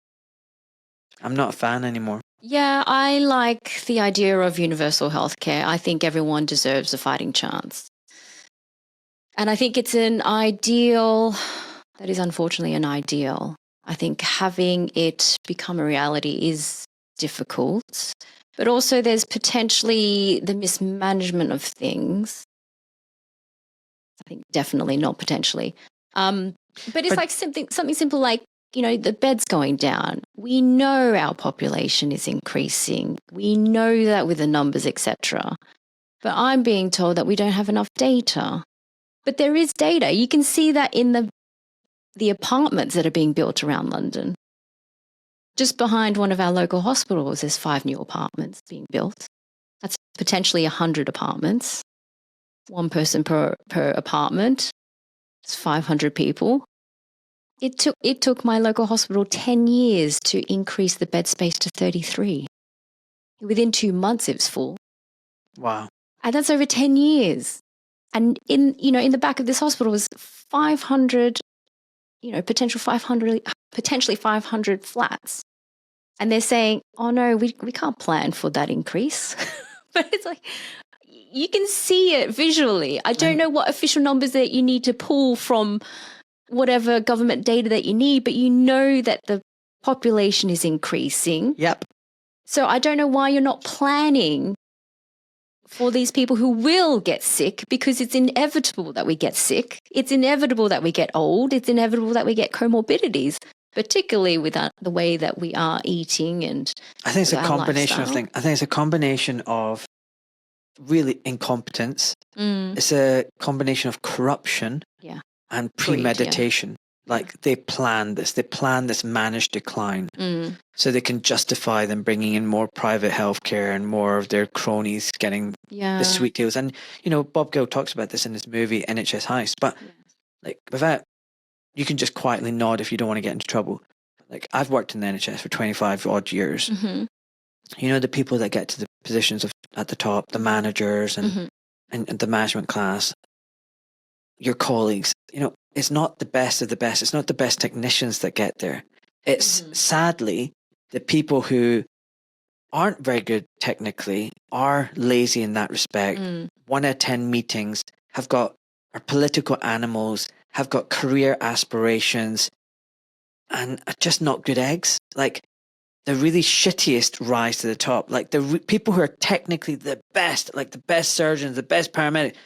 A: I'm not a fan anymore.
B: Yeah, I like the idea of universal healthcare. I think everyone deserves a fighting chance. And I think it's an ideal, that is unfortunately an ideal. I think having it become a reality is difficult, but also there's potentially the mismanagement of things. I think definitely not potentially. But it's like something simple like, the bed's going down. We know our population is increasing. We know that with the numbers, etc. But I'm being told that we don't have enough data. But there is data. You can see that in the apartments that are being built around London. Just behind one of our local hospitals, there's 5 new apartments being built. That's potentially 100 apartments. One person per apartment. It's 500 people. It took my local hospital 10 years to increase the bed space to 33. Within 2 months, it was full.
A: Wow.
B: And that's over 10 years. And in the back of this hospital was 500, potentially 500 flats. And they're saying, oh no, we can't plan for that increase. But it's like, you can see it visually. I don't know what official numbers that you need to pull from whatever government data that you need, but you know that the population is increasing.
A: Yep.
B: So I don't know why you're not planning for these people who will get sick, because it's inevitable that we get sick. It's inevitable that we get old. It's inevitable that we get comorbidities, particularly with the way that we are eating and
A: I think it's a combination
B: lifestyle.
A: of things. I think it's a combination of really incompetence. It's a combination of corruption and premeditation. Like they plan this managed decline so they can justify them bringing in more private healthcare and more of their cronies getting the sweet deals. And, Bob Gill talks about this in his movie NHS Heist, but like you can just quietly nod if you don't want to get into trouble. Like I've worked in the NHS for 25 odd years. The people that get to the positions at the top, the managers and the management class, your colleagues, it's not the best of the best. It's not the best technicians that get there. It's sadly the people who aren't very good technically, are lazy in that respect, want to attend meetings, are political animals, have got career aspirations, and are just not good eggs. Like the really shittiest rise to the top. Like the people who are technically the best, like the best surgeons, the best paramedics,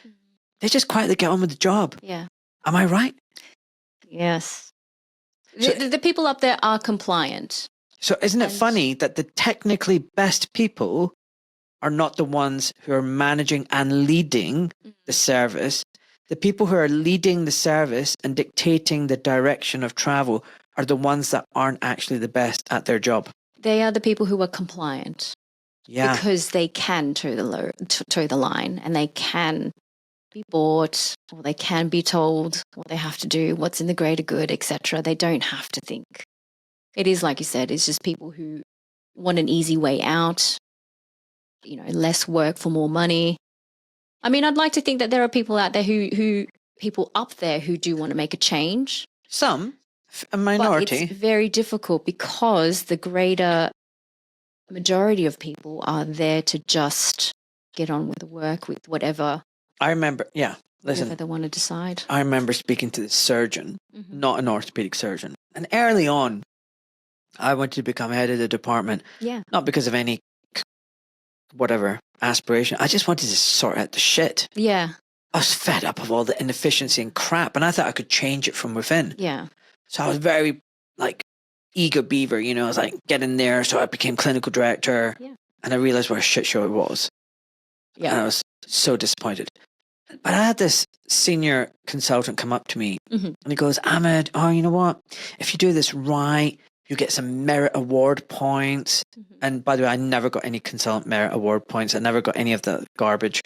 A: they just quietly get on with the job.
B: Yeah.
A: Am I right?
B: Yes.
A: So,
B: the people up there are compliant.
A: So isn't it funny that the technically best people are not the ones who are managing and leading the service. The people who are leading the service and dictating the direction of travel are the ones that aren't actually the best at their job.
B: They are the people who are compliant.
A: Yeah.
B: Because they can toe the line, and they can be bought, or they can be told what they have to do, what's in the greater good, etc. They don't have to think. It is, like you said, it's just people who want an easy way out, less work for more money. I mean, I'd like to think that there are people out there people up there who do want to make a change.
A: Some, a minority.
B: But it's very difficult because the greater majority of people are there to just get on with the work, with whatever.
A: I remember,
B: whatever they want to decide.
A: I remember speaking to the surgeon, not an orthopedic surgeon. And early on, I wanted to become head of the department.
B: Yeah.
A: Not because of any whatever aspiration. I just wanted to sort out the shit.
B: Yeah.
A: I was fed up of all the inefficiency and crap, and I thought I could change it from within.
B: Yeah.
A: So I was very eager beaver, I was like, get in there. So I became clinical director, and I realized what a shit show it was.
B: Yeah.
A: And I was so disappointed. But I had this senior consultant come up to me, and he goes, Ahmed, you know what? If you do this right, you get some merit award points. And by the way, I never got any consultant merit award points. I never got any of the garbage.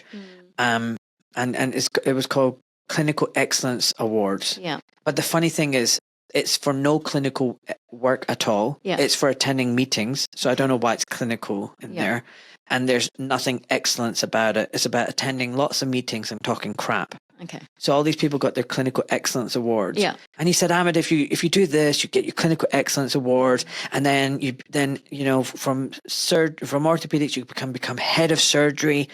A: And it was called Clinical Excellence Awards.
B: Yeah.
A: But the funny thing is, it's for no clinical work at all.
B: Yeah.
A: It's for attending meetings. So I don't know why it's clinical in there. And there's nothing excellence about it. It's about attending lots of meetings and talking crap.
B: Okay.
A: So all these people got their clinical excellence awards.
B: Yeah.
A: And he said, Ahmed, if you do this, you get your clinical excellence award, and then from orthopedics you become head of surgery.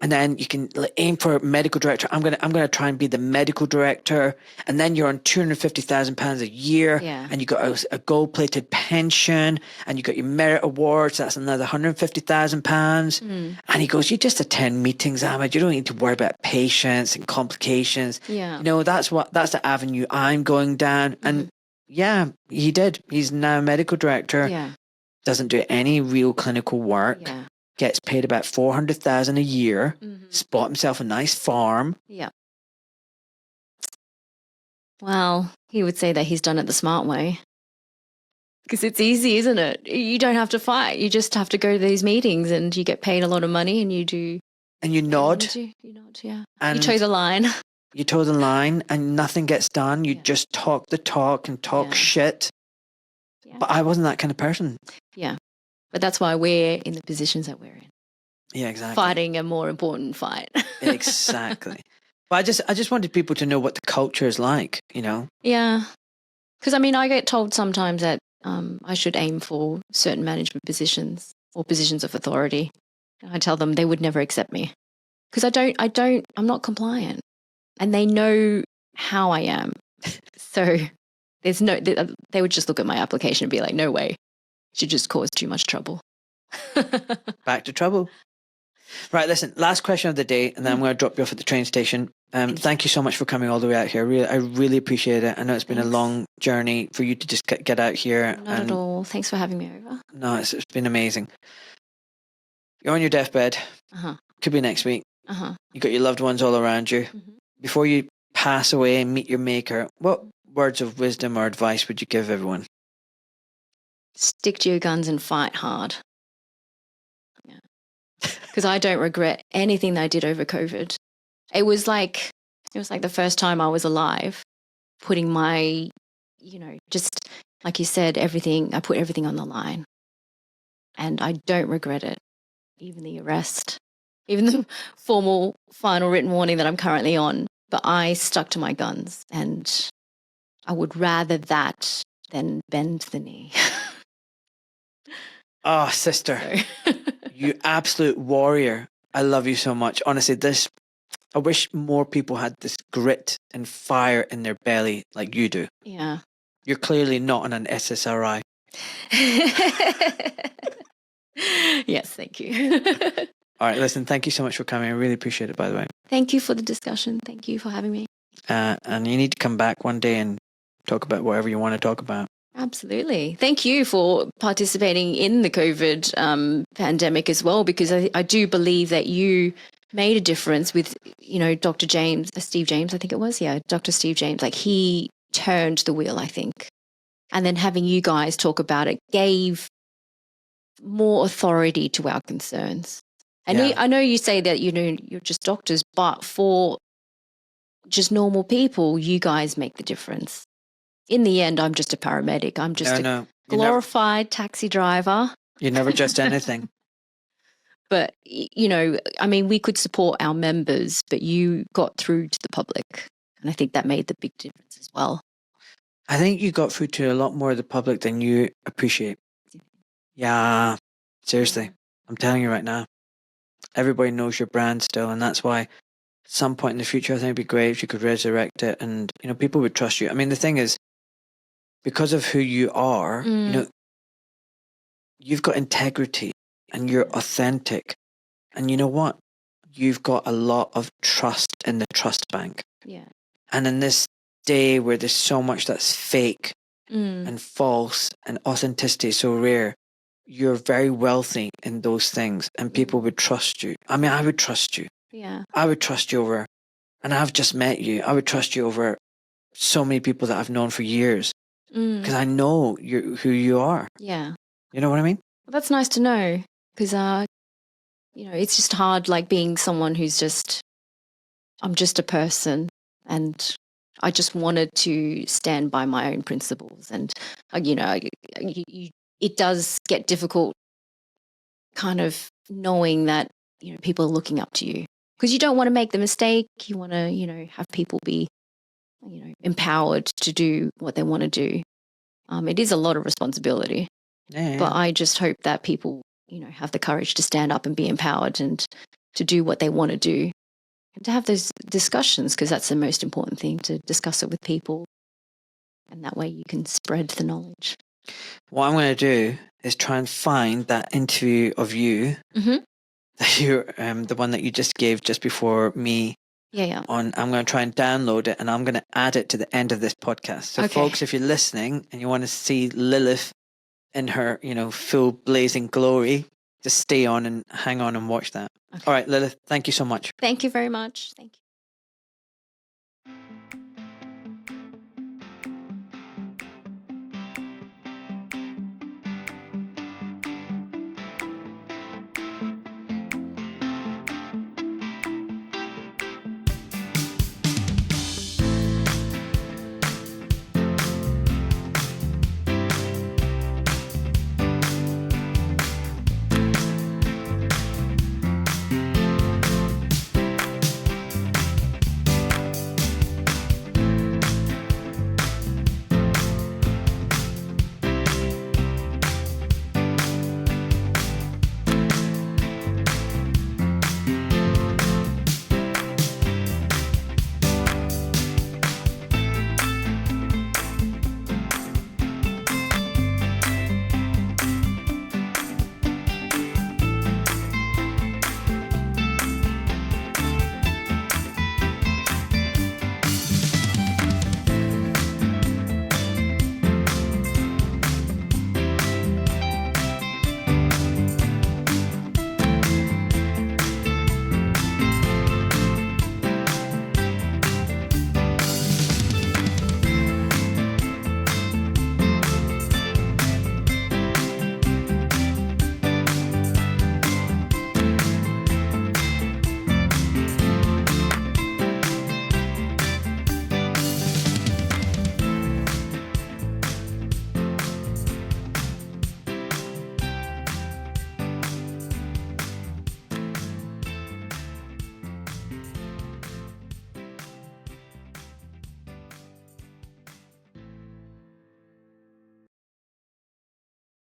A: And then you can aim for medical director. I'm gonna try and be the medical director. And then you're on £250,000 a year.
B: Yeah.
A: And you got a gold-plated pension. And you got your merit awards. That's another £150,000. And he goes, you just attend meetings, Ahmed. You don't need to worry about patients and complications.
B: Yeah.
A: That's the avenue I'm going down. And yeah, he did. He's now a medical director.
B: Yeah.
A: Doesn't do any real clinical work.
B: Yeah.
A: Gets paid about $400,000 a year, bought himself a nice farm.
B: Yeah. Well, he would say that he's done it the smart way. Because it's easy, isn't it? You don't have to fight. You just have to go to these meetings and you get paid a lot of money and you do.
A: And you nod.
B: You nod, yeah.
A: And
B: you toe the line.
A: You toe the line and nothing gets done. You just talk the talk and talk shit. Yeah. But I wasn't that kind of person.
B: Yeah. But that's why we're in the positions that we're in.
A: Yeah, exactly.
B: Fighting a more important fight.
A: Exactly. But I just wanted people to know what the culture is like,
B: Yeah. Because, I get told sometimes that I should aim for certain management positions or positions of authority. I tell them they would never accept me because I'm not compliant. And they know how I am. So they would just look at my application and be like, no way. She just caused too much trouble.
A: Back to trouble. Right, listen, last question of the day, and then I'm going to drop you off at the train station. Thank you so much for coming all the way out here. I really appreciate it. I know it's been a long journey for you to just get out here.
B: Not at all. Thanks for having me over.
A: No, it's been amazing. You're on your deathbed. Could be next week. You got your loved ones all around you. Before you pass away and meet your maker, what words of wisdom or advice would you give everyone?
B: Stick to your guns and fight hard. Yeah. Because I don't regret anything that I did over COVID. It was like the first time I was alive, putting my, just like you said, I put everything on the line. And I don't regret it. Even the arrest, even the formal final written warning that I'm currently on. But I stuck to my guns, and I would rather that than bend the knee.
A: Oh, sister, you absolute warrior. I love you so much. Honestly, I wish more people had this grit and fire in their belly like you do.
B: Yeah.
A: You're clearly not on an SSRI.
B: Yes, thank you.
A: All right, listen, thank you so much for coming. I really appreciate it, by the way.
B: Thank you for the discussion. Thank you for having me.
A: And you need to come back one day and talk about whatever you want to talk about.
B: Absolutely. Thank you for participating in the COVID pandemic as well, because I do believe that you made a difference with, Dr. James, Steve James, I think it was. Yeah, Dr. Steve James. Like, he turned the wheel, I think. And then having you guys talk about it gave more authority to our concerns. And I know you say that, you're just doctors, but for just normal people, you guys make the difference. In the end, I'm just a paramedic. I'm just a glorified taxi driver.
A: You're never just anything.
B: But, we could support our members, but you got through to the public. And I think that made the big difference as well.
A: I think you got through to a lot more of the public than you appreciate. Yeah, seriously. I'm telling you right now. Everybody knows your brand still, and that's why at some point in the future, I think it'd be great if you could resurrect it and, people would trust you. I mean, the thing is, because of who you are, you've got integrity and you're authentic. And you know what? You've got a lot of trust in the trust bank.
B: Yeah.
A: And in this day where there's so much that's fake and false and authenticity is so rare, you're very wealthy in those things and people would trust you. I mean, I would trust you.
B: Yeah.
A: I would trust you over, and I've just met you, I would trust you over so many people that I've known for years because I know who you are.
B: Yeah.
A: You know what I mean?
B: Well, that's nice to know because, it's just hard, like being someone who's I'm just a person and I just wanted to stand by my own principles. And, it does get difficult kind of knowing that, people are looking up to you because you don't want to make the mistake. You want to, have people be, empowered to do what they want to do. It is a lot of responsibility, but I just hope that people, have the courage to stand up and be empowered and to do what they want to do and to have those discussions because that's the most important thing, to discuss it with people. And that way you can spread the knowledge.
A: What I'm going to do is try and find that interview of you, that you're, the one that you just gave just before me.
B: Yeah.
A: I'm going to try and download it and I'm going to add it to the end of this podcast. So folks, if you're listening and you want to see Lilith in her, full blazing glory, just stay on and hang on and watch that. Okay. All right, Lilith, thank you so much.
B: Thank you very much. Thank you.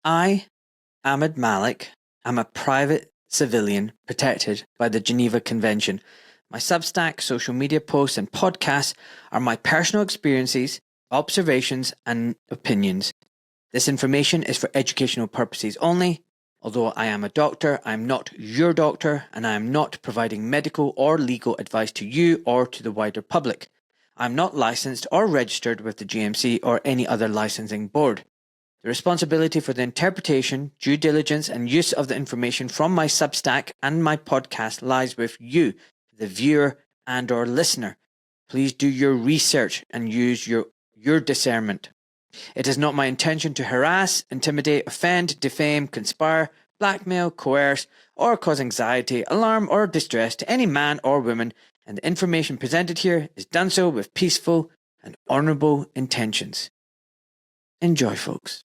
A: I, Ahmed Malik, am a private civilian protected by the Geneva Convention. My Substack, social media posts and podcasts are my personal experiences, observations and opinions. This information is for educational purposes only. Although I am a doctor, I am not your doctor and I am not providing medical or legal advice to you or to the wider public. I am not licensed or registered with the GMC or any other licensing board. The responsibility for the interpretation, due diligence, and use of the information from my Substack and my podcast lies with you, the viewer and/or listener. Please do your research and use your discernment. It is not my intention to harass, intimidate, offend, defame, conspire, blackmail, coerce, or cause anxiety, alarm, or distress to any man or woman, and the information presented here is done so with peaceful and honourable intentions. Enjoy, folks.